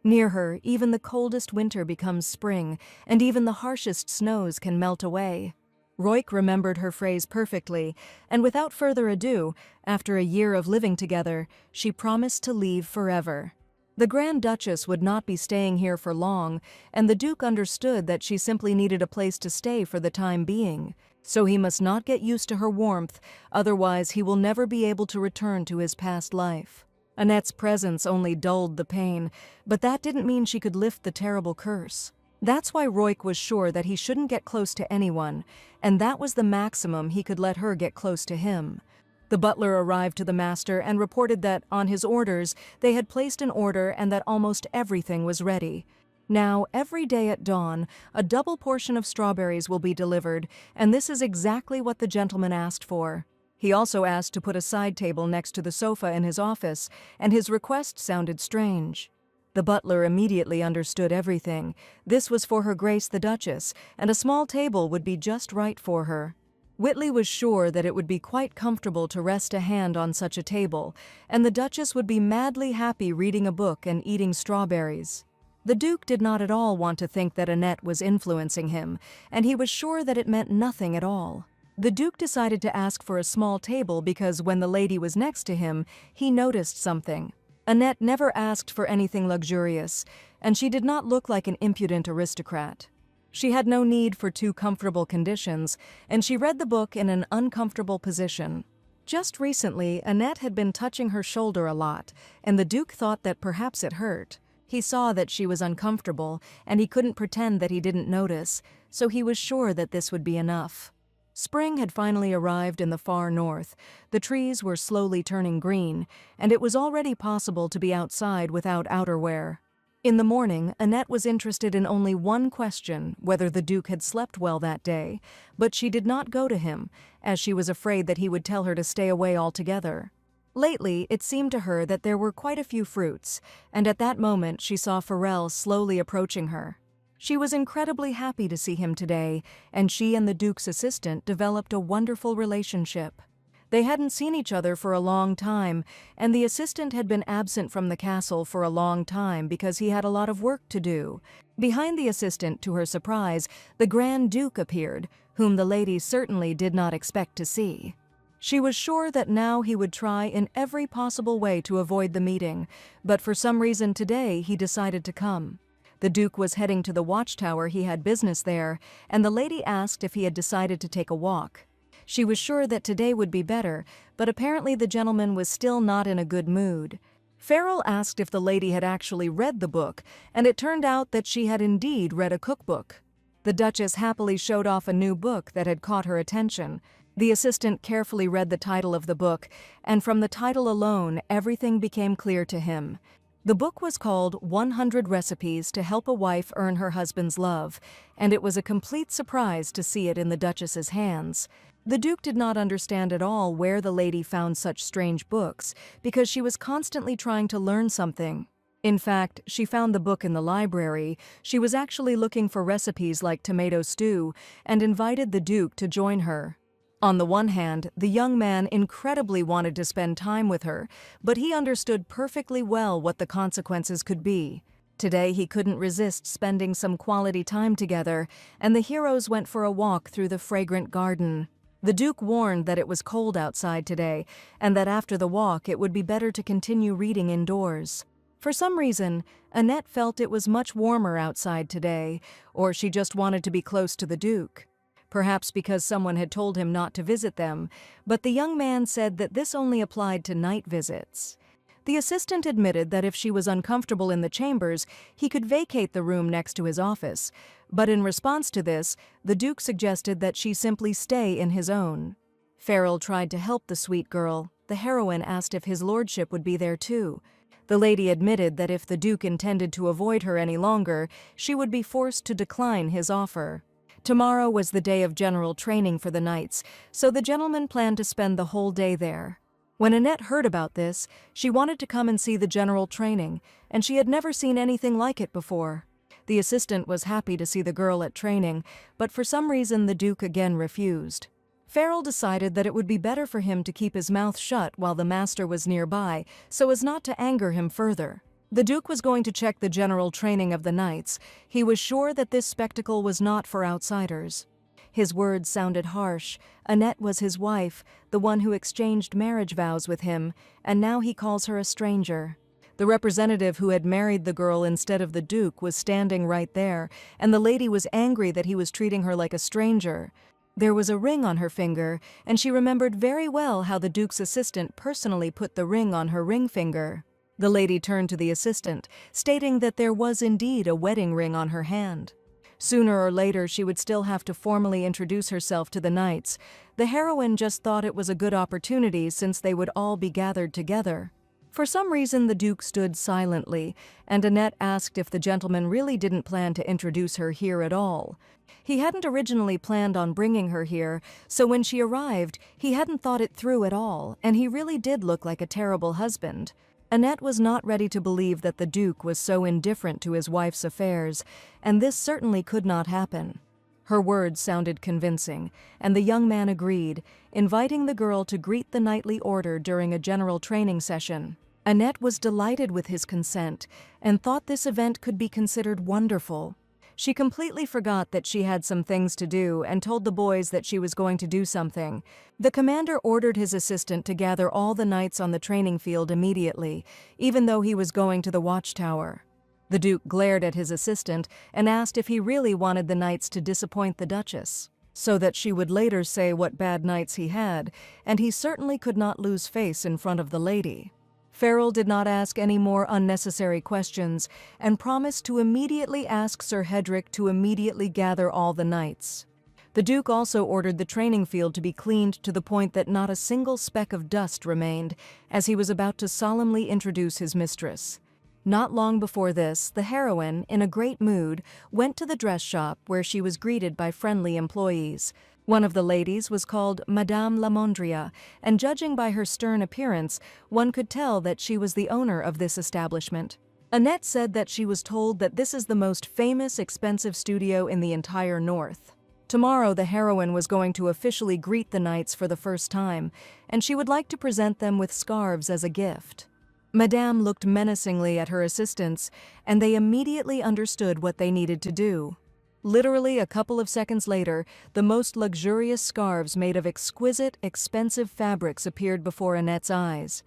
Near her, even the coldest winter becomes spring, and even the harshest snows can melt away. Roik remembered her phrase perfectly, and without further ado, after a year of living together, she promised to leave forever. The Grand Duchess would not be staying here for long, and the Duke understood that she simply needed a place to stay for the time being. So he must not get used to her warmth, otherwise he will never be able to return to his past life. Annette's presence only dulled the pain, but that didn't mean she could lift the terrible curse. That's why Roik was sure that he shouldn't get close to anyone, and that was the maximum he could let her get close to him. The butler arrived to the master and reported that, on his orders, they had placed an order and that almost everything was ready. Now, every day at dawn, a double portion of strawberries will be delivered, and this is exactly what the gentleman asked for. He also asked to put a side table next to the sofa in his office, and his request sounded strange. The butler immediately understood everything. This was for Her Grace the Duchess, and a small table would be just right for her. Whitley was sure that it would be quite comfortable to rest a hand on such a table, and the Duchess would be madly happy reading a book and eating strawberries. The Duke did not at all want to think that Annette was influencing him, and he was sure that it meant nothing at all. The Duke decided to ask for a small table because when the lady was next to him, he noticed something. Annette never asked for anything luxurious, and she did not look like an impudent aristocrat. She had no need for two comfortable conditions, and she read the book in an uncomfortable position. Just recently, Annette had been touching her shoulder a lot, and the Duke thought that perhaps it hurt. He saw that she was uncomfortable, and he couldn't pretend that he didn't notice, so he was sure that this would be enough. Spring had finally arrived in the far north. The trees were slowly turning green, and it was already possible to be outside without outerwear. In the morning, Annette was interested in only one question, whether the Duke had slept well that day, but she did not go to him, as she was afraid that he would tell her to stay away altogether. Lately, it seemed to her that there were quite a few fruits, and at that moment she saw Farrell slowly approaching her. She was incredibly happy to see him today, and she and the Duke's assistant developed a wonderful relationship. They hadn't seen each other for a long time, and the assistant had been absent from the castle for a long time because he had a lot of work to do. Behind the assistant, to her surprise, the Grand Duke appeared, whom the lady certainly did not expect to see. She was sure that now he would try in every possible way to avoid the meeting, but for some reason today he decided to come. The Duke was heading to the watchtower, he had business there, and the lady asked if he had decided to take a walk. She was sure that today would be better, but apparently the gentleman was still not in a good mood. Farrell asked if the lady had actually read the book, and it turned out that she had indeed read a cookbook. The Duchess happily showed off a new book that had caught her attention. The assistant carefully read the title of the book, and from the title alone, everything became clear to him. The book was called 100 Recipes to Help a Wife Earn Her Husband's Love, and it was a complete surprise to see it in the Duchess's hands. The Duke did not understand at all where the lady found such strange books, because she was constantly trying to learn something. In fact, she found the book in the library. She was actually looking for recipes like tomato stew, and invited the Duke to join her. On the one hand, the young man incredibly wanted to spend time with her, but he understood perfectly well what the consequences could be. Today he couldn't resist spending some quality time together, and the heroes went for a walk through the fragrant garden. The Duke warned that it was cold outside today, and that after the walk it would be better to continue reading indoors. For some reason, Annette felt it was much warmer outside today, or she just wanted to be close to the Duke. Perhaps because someone had told him not to visit them, but the young man said that this only applied to night visits. The assistant admitted that if she was uncomfortable in the chambers, he could vacate the room next to his office, but in response to this, the Duke suggested that she simply stay in his own. Farrell tried to help the sweet girl. The heroine asked if his lordship would be there too. The lady admitted that if the Duke intended to avoid her any longer, she would be forced to decline his offer. Tomorrow was the day of general training for the knights, so the gentleman planned to spend the whole day there. When Annette heard about this, she wanted to come and see the general training, and she had never seen anything like it before. The assistant was happy to see the girl at training, but for some reason the Duke again refused. Farrell decided that it would be better for him to keep his mouth shut while the master was nearby, so as not to anger him further. The Duke was going to check the general training of the knights. He was sure that this spectacle was not for outsiders. His words sounded harsh. Annette was his wife, the one who exchanged marriage vows with him, and now he calls her a stranger. The representative who had married the girl instead of the Duke was standing right there, and the lady was angry that he was treating her like a stranger. There was a ring on her finger, and she remembered very well how the Duke's assistant personally put the ring on her ring finger. The lady turned to the assistant, stating that there was indeed a wedding ring on her hand. Sooner or later, she would still have to formally introduce herself to the knights. The heroine just thought it was a good opportunity since they would all be gathered together. For some reason, the Duke stood silently, and Annette asked if the gentleman really didn't plan to introduce her here at all. He hadn't originally planned on bringing her here, so when she arrived, he hadn't thought it through at all, and he really did look like a terrible husband. Annette was not ready to believe that the Duke was so indifferent to his wife's affairs, and this certainly could not happen. Her words sounded convincing, and the young man agreed, inviting the girl to greet the knightly order during a general training session. Annette was delighted with his consent, and thought this event could be considered wonderful. She completely forgot that she had some things to do and told the boys that she was going to do something. The commander ordered his assistant to gather all the knights on the training field immediately, even though he was going to the watchtower. The Duke glared at his assistant and asked if he really wanted the knights to disappoint the Duchess, so that she would later say what bad knights he had, and he certainly could not lose face in front of the lady. Farrell did not ask any more unnecessary questions and promised to immediately ask Sir Hedrick to immediately gather all the knights. The Duke also ordered the training field to be cleaned to the point that not a single speck of dust remained, as he was about to solemnly introduce his mistress. Not long before this, the heroine, in a great mood, went to the dress shop where she was greeted by friendly employees. One of the ladies was called Madame Lamondria, and judging by her stern appearance, one could tell that she was the owner of this establishment. Annette said that she was told that this is the most famous, expensive studio in the entire North. Tomorrow, the heroine was going to officially greet the knights for the first time, and she would like to present them with scarves as a gift. Madame looked menacingly at her assistants, and they immediately understood what they needed to do. Literally a couple of seconds later, the most luxurious scarves made of exquisite, expensive fabrics appeared before Annette's eyes.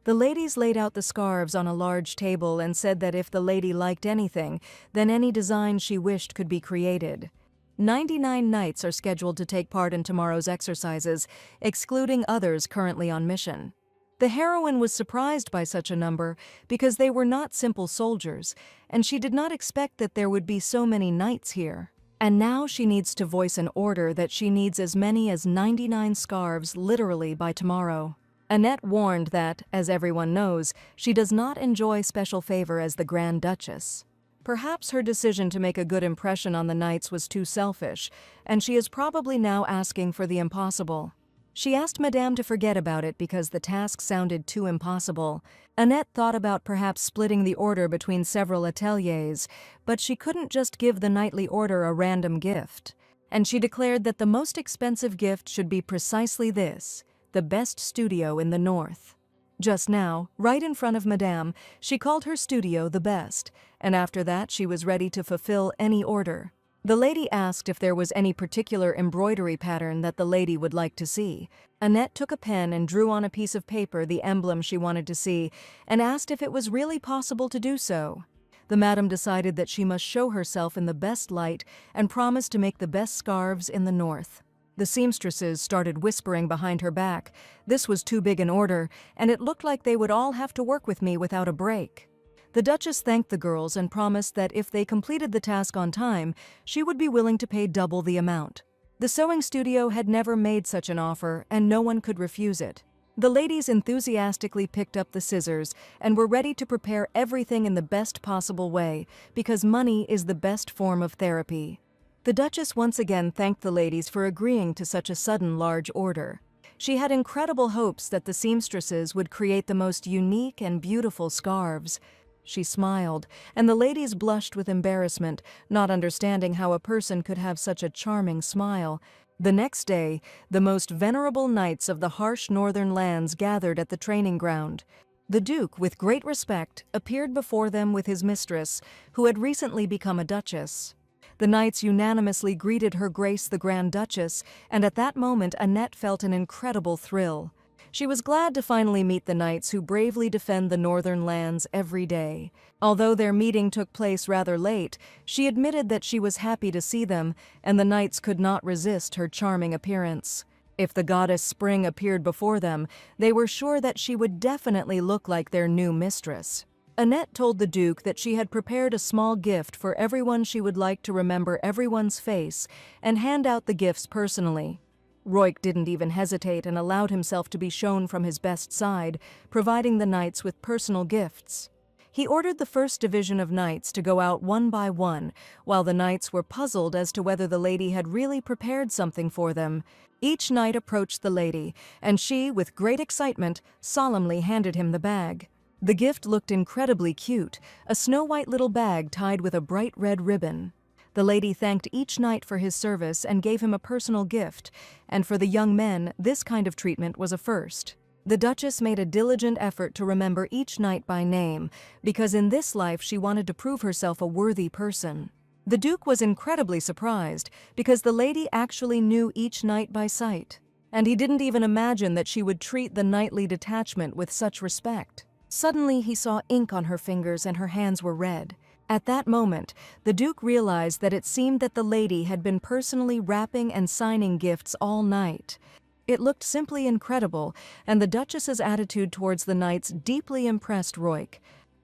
The ladies laid out the scarves on a large table and said that if the lady liked anything, then any design she wished could be created. 99 knights are scheduled to take part in tomorrow's exercises, excluding others currently on mission. The heroine was surprised by such a number because they were not simple soldiers, and she did not expect that there would be so many knights here. And now she needs to voice an order that she needs as many as 99 scarves literally by tomorrow. Annette warned that, as everyone knows, she does not enjoy special favor as the Grand Duchess. Perhaps her decision to make a good impression on the knights was too selfish, and she is probably now asking for the impossible. She asked Madame to forget about it because the task sounded too impossible. Annette thought about perhaps splitting the order between several ateliers, but she couldn't just give the knightly order a random gift. And she declared that the most expensive gift should be precisely this, the best studio in the North. Just now, right in front of Madame, she called her studio the best, and after that she was ready to fulfill any order. The lady asked if there was any particular embroidery pattern that the lady would like to see. Annette took a pen and drew on a piece of paper the emblem she wanted to see, and asked if it was really possible to do so. The madam decided that she must show herself in the best light and promised to make the best scarves in the North. The seamstresses started whispering behind her back. This was too big an order, and it looked like they would all have to work with me without a break. The Duchess thanked the girls and promised that if they completed the task on time, she would be willing to pay double the amount. The sewing studio had never made such an offer, and no one could refuse it. The ladies enthusiastically picked up the scissors and were ready to prepare everything in the best possible way, because money is the best form of therapy. The Duchess once again thanked the ladies for agreeing to such a sudden large order. She had incredible hopes that the seamstresses would create the most unique and beautiful scarves. She smiled, and the ladies blushed with embarrassment, not understanding how a person could have such a charming smile. The next day, the most venerable knights of the harsh northern lands gathered at the training ground. The Duke, with great respect, appeared before them with his mistress, who had recently become a duchess. The knights unanimously greeted Her Grace the Grand Duchess, and at that moment Annette felt an incredible thrill. She was glad to finally meet the knights who bravely defend the northern lands every day. Although their meeting took place rather late, she admitted that she was happy to see them, and the knights could not resist her charming appearance. If the goddess Spring appeared before them, they were sure that she would definitely look like their new mistress. Annette told the Duke that she had prepared a small gift for everyone she would like to remember everyone's face and hand out the gifts personally. Roik didn't even hesitate and allowed himself to be shown from his best side, providing the knights with personal gifts. He ordered the first division of knights to go out one by one, while the knights were puzzled as to whether the lady had really prepared something for them. Each knight approached the lady, and she, with great excitement, solemnly handed him the bag. The gift looked incredibly cute, a snow-white little bag tied with a bright red ribbon. The lady thanked each knight for his service and gave him a personal gift, and for the young men, this kind of treatment was a first. The Duchess made a diligent effort to remember each knight by name, because in this life she wanted to prove herself a worthy person. The Duke was incredibly surprised, because the lady actually knew each knight by sight, and he didn't even imagine that she would treat the knightly detachment with such respect. Suddenly he saw ink on her fingers and her hands were red. At that moment, the Duke realized that it seemed that the lady had been personally wrapping and signing gifts all night. It looked simply incredible, and the Duchess's attitude towards the knights deeply impressed Roik.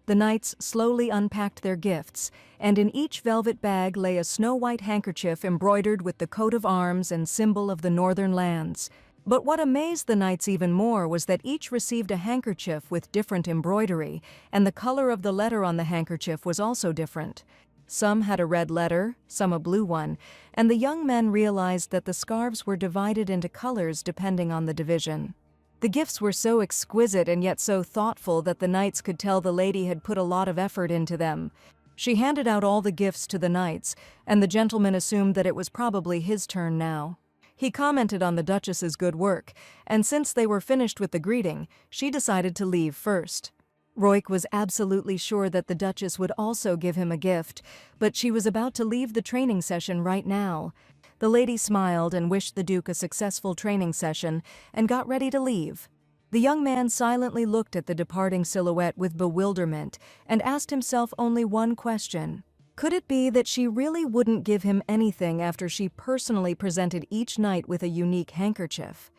The knights slowly unpacked their gifts, and in each velvet bag lay a snow-white handkerchief embroidered with the coat of arms and symbol of the northern lands. But what amazed the knights even more was that each received a handkerchief with different embroidery, and the color of the letter on the handkerchief was also different. Some had a red letter, some a blue one, and the young men realized that the scarves were divided into colors depending on the division. The gifts were so exquisite and yet so thoughtful that the knights could tell the lady had put a lot of effort into them. She handed out all the gifts to the knights, and the gentleman assumed that it was probably his turn now. He commented on the Duchess's good work, and since they were finished with the greeting, she decided to leave first. Roik was absolutely sure that the Duchess would also give him a gift, but she was about to leave the training session right now. The lady smiled and wished the Duke a successful training session and got ready to leave. The young man silently looked at the departing silhouette with bewilderment and asked himself only one question. Could it be that she really wouldn't give him anything after she personally presented each knight with a unique handkerchief?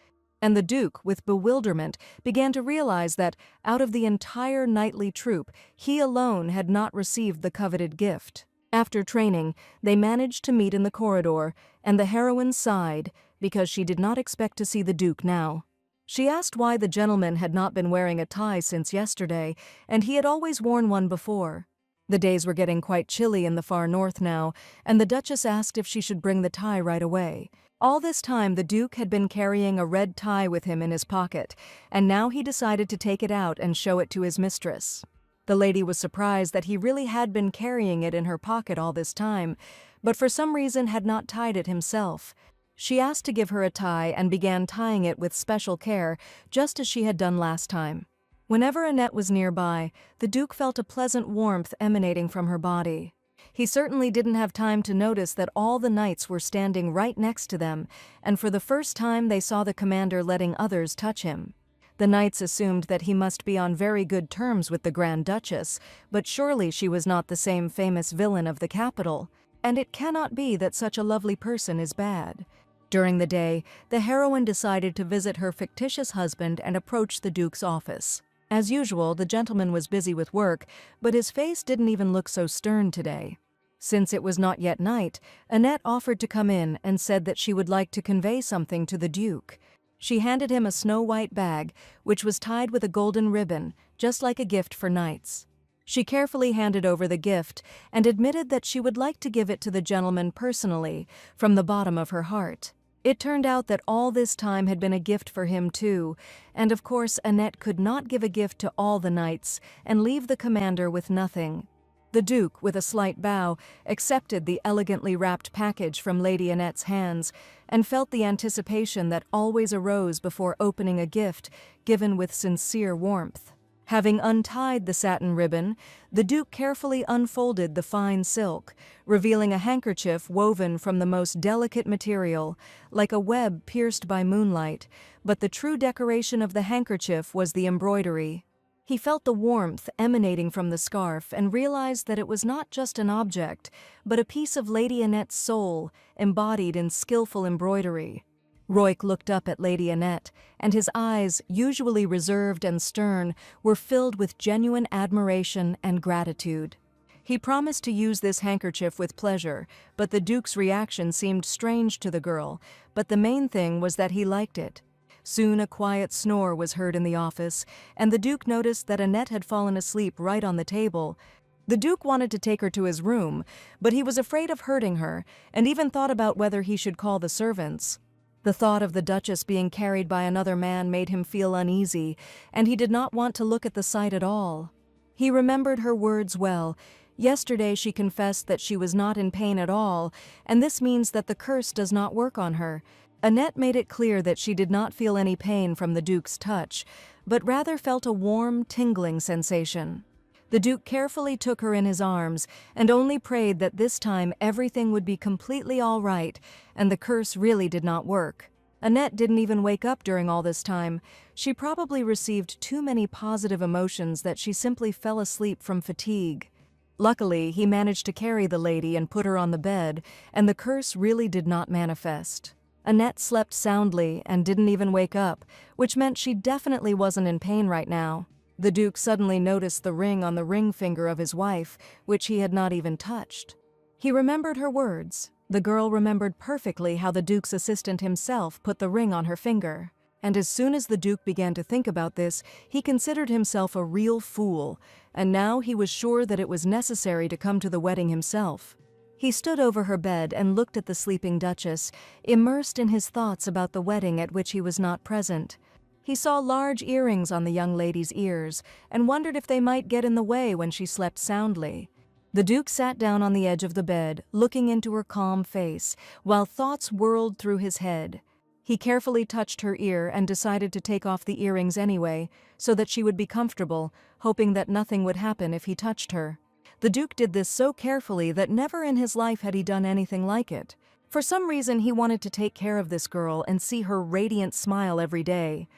And the Duke, with bewilderment, began to realize that, out of the entire knightly troop, he alone had not received the coveted gift. After training, they managed to meet in the corridor, and the heroine sighed because she did not expect to see the Duke now. She asked why the gentleman had not been wearing a tie since yesterday, and he had always worn one before. The days were getting quite chilly in the far north now, and the Duchess asked if she should bring the tie right away. All this time the Duke had been carrying a red tie with him in his pocket, and now he decided to take it out and show it to his mistress. The lady was surprised that he really had been carrying it in her pocket all this time, but for some reason had not tied it himself. She asked to give her a tie and began tying it with special care, just as she had done last time. Whenever Annette was nearby, the Duke felt a pleasant warmth emanating from her body. He certainly didn't have time to notice that all the knights were standing right next to them, and for the first time they saw the commander letting others touch him. The knights assumed that he must be on very good terms with the Grand Duchess, but surely she was not the same famous villain of the capital, and it cannot be that such a lovely person is bad. During the day, the heroine decided to visit her fictitious husband and approach the Duke's office. As usual, the gentleman was busy with work, but his face didn't even look so stern today. Since it was not yet night, Annette offered to come in and said that she would like to convey something to the Duke. She handed him a snow-white bag, which was tied with a golden ribbon, just like a gift for knights. She carefully handed over the gift and admitted that she would like to give it to the gentleman personally, from the bottom of her heart. It turned out that all this time had been a gift for him too, and of course Annette could not give a gift to all the knights and leave the commander with nothing. The Duke, with a slight bow, accepted the elegantly wrapped package from Lady Annette's hands and felt the anticipation that always arose before opening a gift given with sincere warmth. Having untied the satin ribbon, the Duke carefully unfolded the fine silk, revealing a handkerchief woven from the most delicate material, like a web pierced by moonlight, but the true decoration of the handkerchief was the embroidery. He felt the warmth emanating from the scarf and realized that it was not just an object, but a piece of Lady Annette's soul, embodied in skillful embroidery. Roik looked up at Lady Annette, and his eyes, usually reserved and stern, were filled with genuine admiration and gratitude. He promised to use this handkerchief with pleasure, but the Duke's reaction seemed strange to the girl, but the main thing was that he liked it. Soon a quiet snore was heard in the office, and the Duke noticed that Annette had fallen asleep right on the table. The Duke wanted to take her to his room, but he was afraid of hurting her, and even thought about whether he should call the servants. The thought of the Duchess being carried by another man made him feel uneasy, and he did not want to look at the sight at all. He remembered her words well. Yesterday she confessed that she was not in pain at all, and this means that the curse does not work on her. Annette made it clear that she did not feel any pain from the Duke's touch, but rather felt a warm, tingling sensation. The Duke carefully took her in his arms and only prayed that this time everything would be completely all right and the curse really did not work. Annette didn't even wake up during all this time. She probably received too many positive emotions that she simply fell asleep from fatigue. Luckily, he managed to carry the lady and put her on the bed, and the curse really did not manifest. Annette slept soundly and didn't even wake up, which meant she definitely wasn't in pain right now. The Duke suddenly noticed the ring on the ring finger of his wife, which he had not even touched. He remembered her words. The girl remembered perfectly how the Duke's assistant himself put the ring on her finger. And as soon as the Duke began to think about this, he considered himself a real fool, and now he was sure that it was necessary to come to the wedding himself. He stood over her bed and looked at the sleeping Duchess, immersed in his thoughts about the wedding at which he was not present. He saw large earrings on the young lady's ears and wondered if they might get in the way when she slept soundly. The Duke sat down on the edge of the bed, looking into her calm face, while thoughts whirled through his head. He carefully touched her ear and decided to take off the earrings anyway, so that she would be comfortable, hoping that nothing would happen if he touched her. The Duke did this so carefully that never in his life had he done anything like it. For some reason, he wanted to take care of this girl and see her radiant smile every day.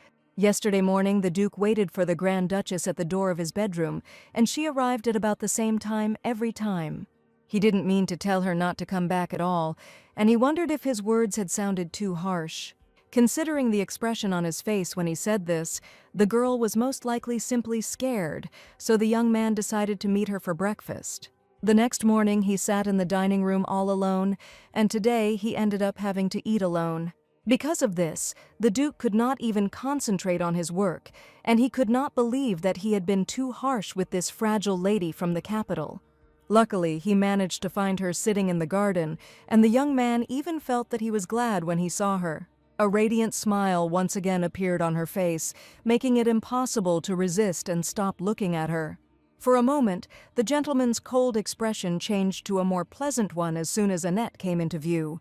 Yesterday morning, the Duke waited for the Grand Duchess at the door of his bedroom, and she arrived at about the same time every time. He didn't mean to tell her not to come back at all, and he wondered if his words had sounded too harsh. Considering the expression on his face when he said this, the girl was most likely simply scared, so the young man decided to meet her for breakfast. The next morning, he sat in the dining room all alone, and today he ended up having to eat alone. Because of this, the Duke could not even concentrate on his work, and he could not believe that he had been too harsh with this fragile lady from the capital. Luckily, he managed to find her sitting in the garden, and the young man even felt that he was glad when he saw her. A radiant smile once again appeared on her face, making it impossible to resist and stop looking at her. For a moment, the gentleman's cold expression changed to a more pleasant one as soon as Annette came into view.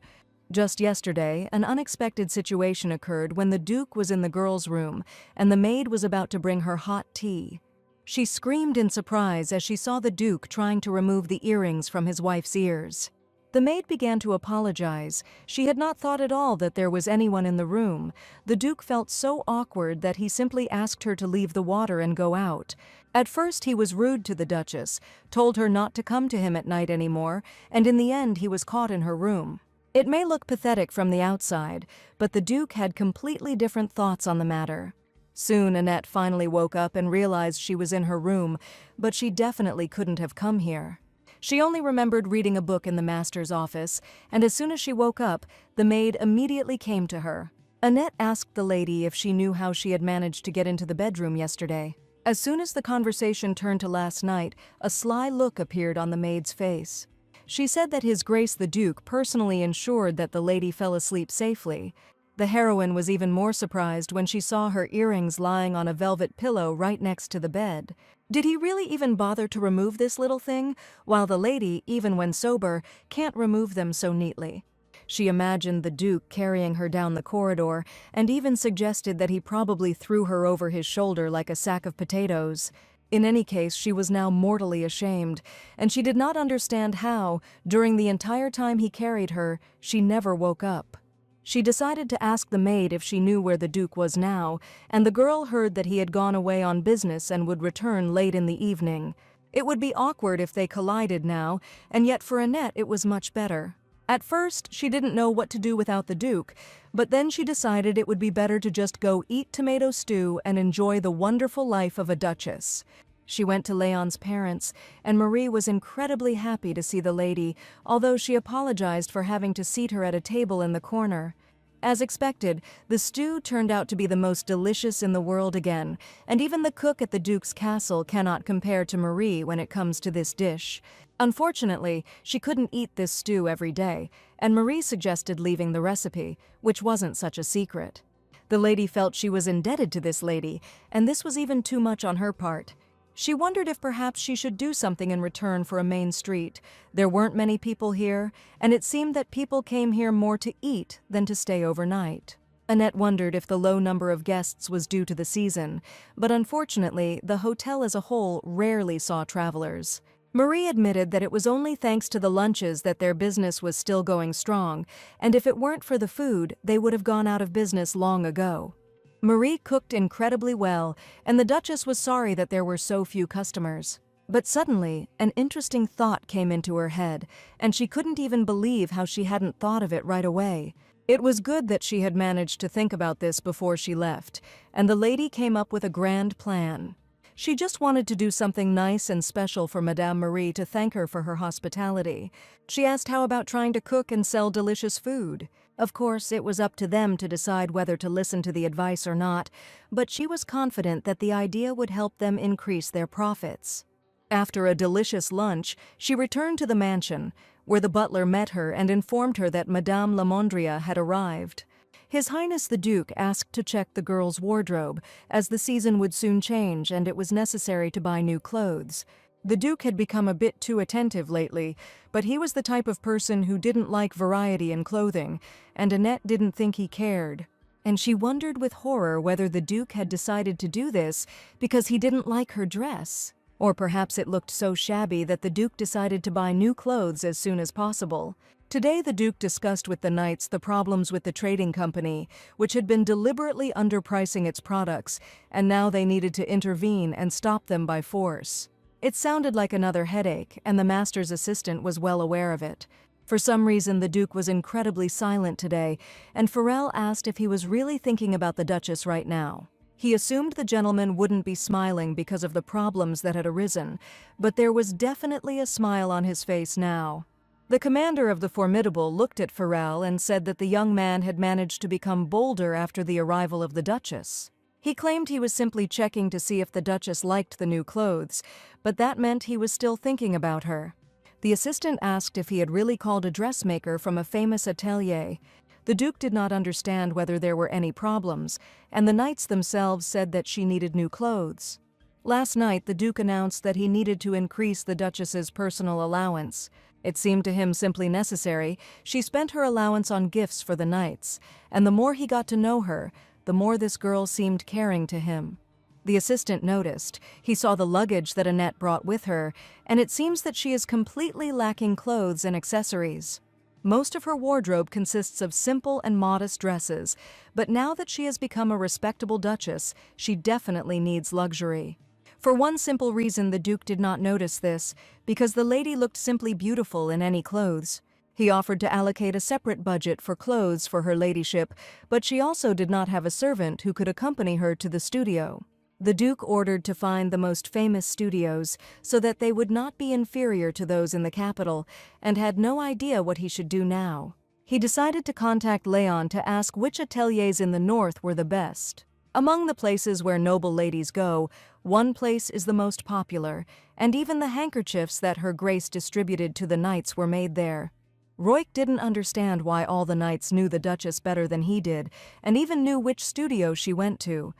Just yesterday, an unexpected situation occurred when the Duke was in the girl's room and the maid was about to bring her hot tea. She screamed in surprise as she saw the Duke trying to remove the earrings from his wife's ears. The maid began to apologize. She had not thought at all that there was anyone in the room. The Duke felt so awkward that he simply asked her to leave the water and go out. At first he was rude to the Duchess, told her not to come to him at night anymore, and in the end he was caught in her room. It may look pathetic from the outside, but the Duke had completely different thoughts on the matter. Soon Annette finally woke up and realized she was in her room, but she definitely couldn't have come here. She only remembered reading a book in the master's office, and as soon as she woke up, the maid immediately came to her. Annette asked the lady if she knew how she had managed to get into the bedroom yesterday. As soon as the conversation turned to last night, a sly look appeared on the maid's face. She said that His Grace the Duke personally ensured that the lady fell asleep safely. The heroine was even more surprised when she saw her earrings lying on a velvet pillow right next to the bed. Did he really even bother to remove this little thing, while the lady, even when sober, can't remove them so neatly? She imagined the Duke carrying her down the corridor and even suggested that he probably threw her over his shoulder like a sack of potatoes. In any case, she was now mortally ashamed, and she did not understand how, during the entire time he carried her, she never woke up. She decided to ask the maid if she knew where the Duke was now, and the girl heard that he had gone away on business and would return late in the evening. It would be awkward if they collided now, and yet for Annette it was much better. At first, she didn't know what to do without the Duke, but then she decided it would be better to just go eat tomato stew and enjoy the wonderful life of a duchess. She went to Leon's parents, and Marie was incredibly happy to see the lady, although she apologized for having to seat her at a table in the corner. As expected, the stew turned out to be the most delicious in the world again, and even the cook at the Duke's castle cannot compare to Marie when it comes to this dish. Unfortunately, she couldn't eat this stew every day, and Marie suggested leaving the recipe, which wasn't such a secret. The lady felt she was indebted to this lady, and this was even too much on her part. She wondered if perhaps she should do something in return for a main street. There weren't many people here, and it seemed that people came here more to eat than to stay overnight. Annette wondered if the low number of guests was due to the season, but unfortunately, the hotel as a whole rarely saw travelers. Marie admitted that it was only thanks to the lunches that their business was still going strong, and if it weren't for the food, they would have gone out of business long ago. Marie cooked incredibly well, and the Duchess was sorry that there were so few customers. But suddenly, an interesting thought came into her head, and she couldn't even believe how she hadn't thought of it right away. It was good that she had managed to think about this before she left, and the lady came up with a grand plan. She just wanted to do something nice and special for Madame Marie to thank her for her hospitality. She asked how about trying to cook and sell delicious food. Of course, it was up to them to decide whether to listen to the advice or not, but she was confident that the idea would help them increase their profits. After a delicious lunch, she returned to the mansion, where the butler met her and informed her that Madame Lamondria had arrived. His Highness the Duke asked to check the girl's wardrobe, as the season would soon change and it was necessary to buy new clothes. The Duke had become a bit too attentive lately, but he was the type of person who didn't like variety in clothing, and Annette didn't think he cared. And she wondered with horror whether the Duke had decided to do this because he didn't like her dress. Or perhaps it looked so shabby that the Duke decided to buy new clothes as soon as possible. Today the Duke discussed with the knights the problems with the trading company, which had been deliberately underpricing its products, and now they needed to intervene and stop them by force. It sounded like another headache, and the master's assistant was well aware of it. For some reason, the Duke was incredibly silent today, and Farrell asked if he was really thinking about the Duchess right now. He assumed the gentleman wouldn't be smiling because of the problems that had arisen, but there was definitely a smile on his face now. The commander of the Formidable looked at Farrell and said that the young man had managed to become bolder after the arrival of the Duchess. He claimed he was simply checking to see if the Duchess liked the new clothes, but that meant he was still thinking about her. The assistant asked if he had really called a dressmaker from a famous atelier. The Duke did not understand whether there were any problems, and the knights themselves said that she needed new clothes. Last night, the Duke announced that he needed to increase the Duchess's personal allowance. It seemed to him simply necessary. She spent her allowance on gifts for the knights, and the more he got to know her, the more this girl seemed caring to him. The assistant noticed. He saw the luggage that Annette brought with her, and it seems that she is completely lacking clothes and accessories. Most of her wardrobe consists of simple and modest dresses, but now that she has become a respectable duchess, she definitely needs luxury. For one simple reason, the Duke did not notice this, because the lady looked simply beautiful in any clothes. He offered to allocate a separate budget for clothes for her ladyship, but she also did not have a servant who could accompany her to the studio. The Duke ordered to find the most famous studios so that they would not be inferior to those in the capital, and had no idea what he should do now. He decided to contact Leon to ask which ateliers in the north were the best. Among the places where noble ladies go, one place is the most popular, and even the handkerchiefs that Her Grace distributed to the knights were made there. Roik didn't understand why all the knights knew the Duchess better than he did, and even knew which studio she went to.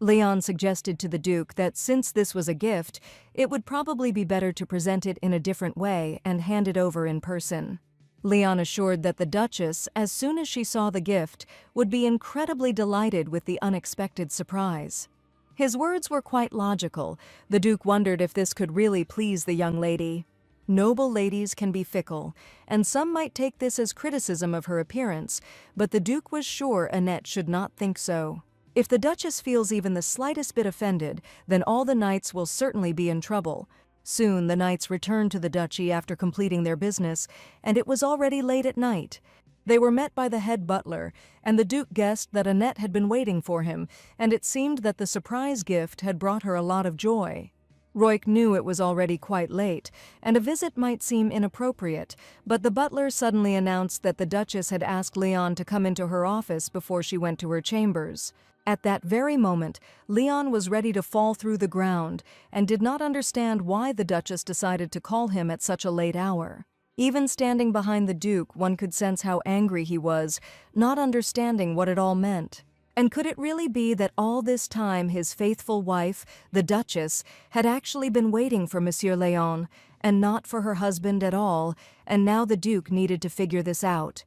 Leon suggested to the Duke that since this was a gift, it would probably be better to present it in a different way and hand it over in person. Leon assured that the Duchess, as soon as she saw the gift, would be incredibly delighted with the unexpected surprise. His words were quite logical. The Duke wondered if this could really please the young lady. Noble ladies can be fickle, and some might take this as criticism of her appearance, but the Duke was sure Annette should not think so. If the Duchess feels even the slightest bit offended, then all the knights will certainly be in trouble. Soon the knights returned to the duchy after completing their business, and it was already late at night. They were met by the head butler, and the Duke guessed that Annette had been waiting for him, and it seemed that the surprise gift had brought her a lot of joy. Roik knew it was already quite late, and a visit might seem inappropriate, but the butler suddenly announced that the Duchess had asked Leon to come into her office before she went to her chambers. At that very moment, Leon was ready to fall through the ground and did not understand why the Duchess decided to call him at such a late hour. Even standing behind the Duke, one could sense how angry he was, not understanding what it all meant. And could it really be that all this time his faithful wife, the Duchess, had actually been waiting for Monsieur Léon, and not for her husband at all, and now the Duke needed to figure this out.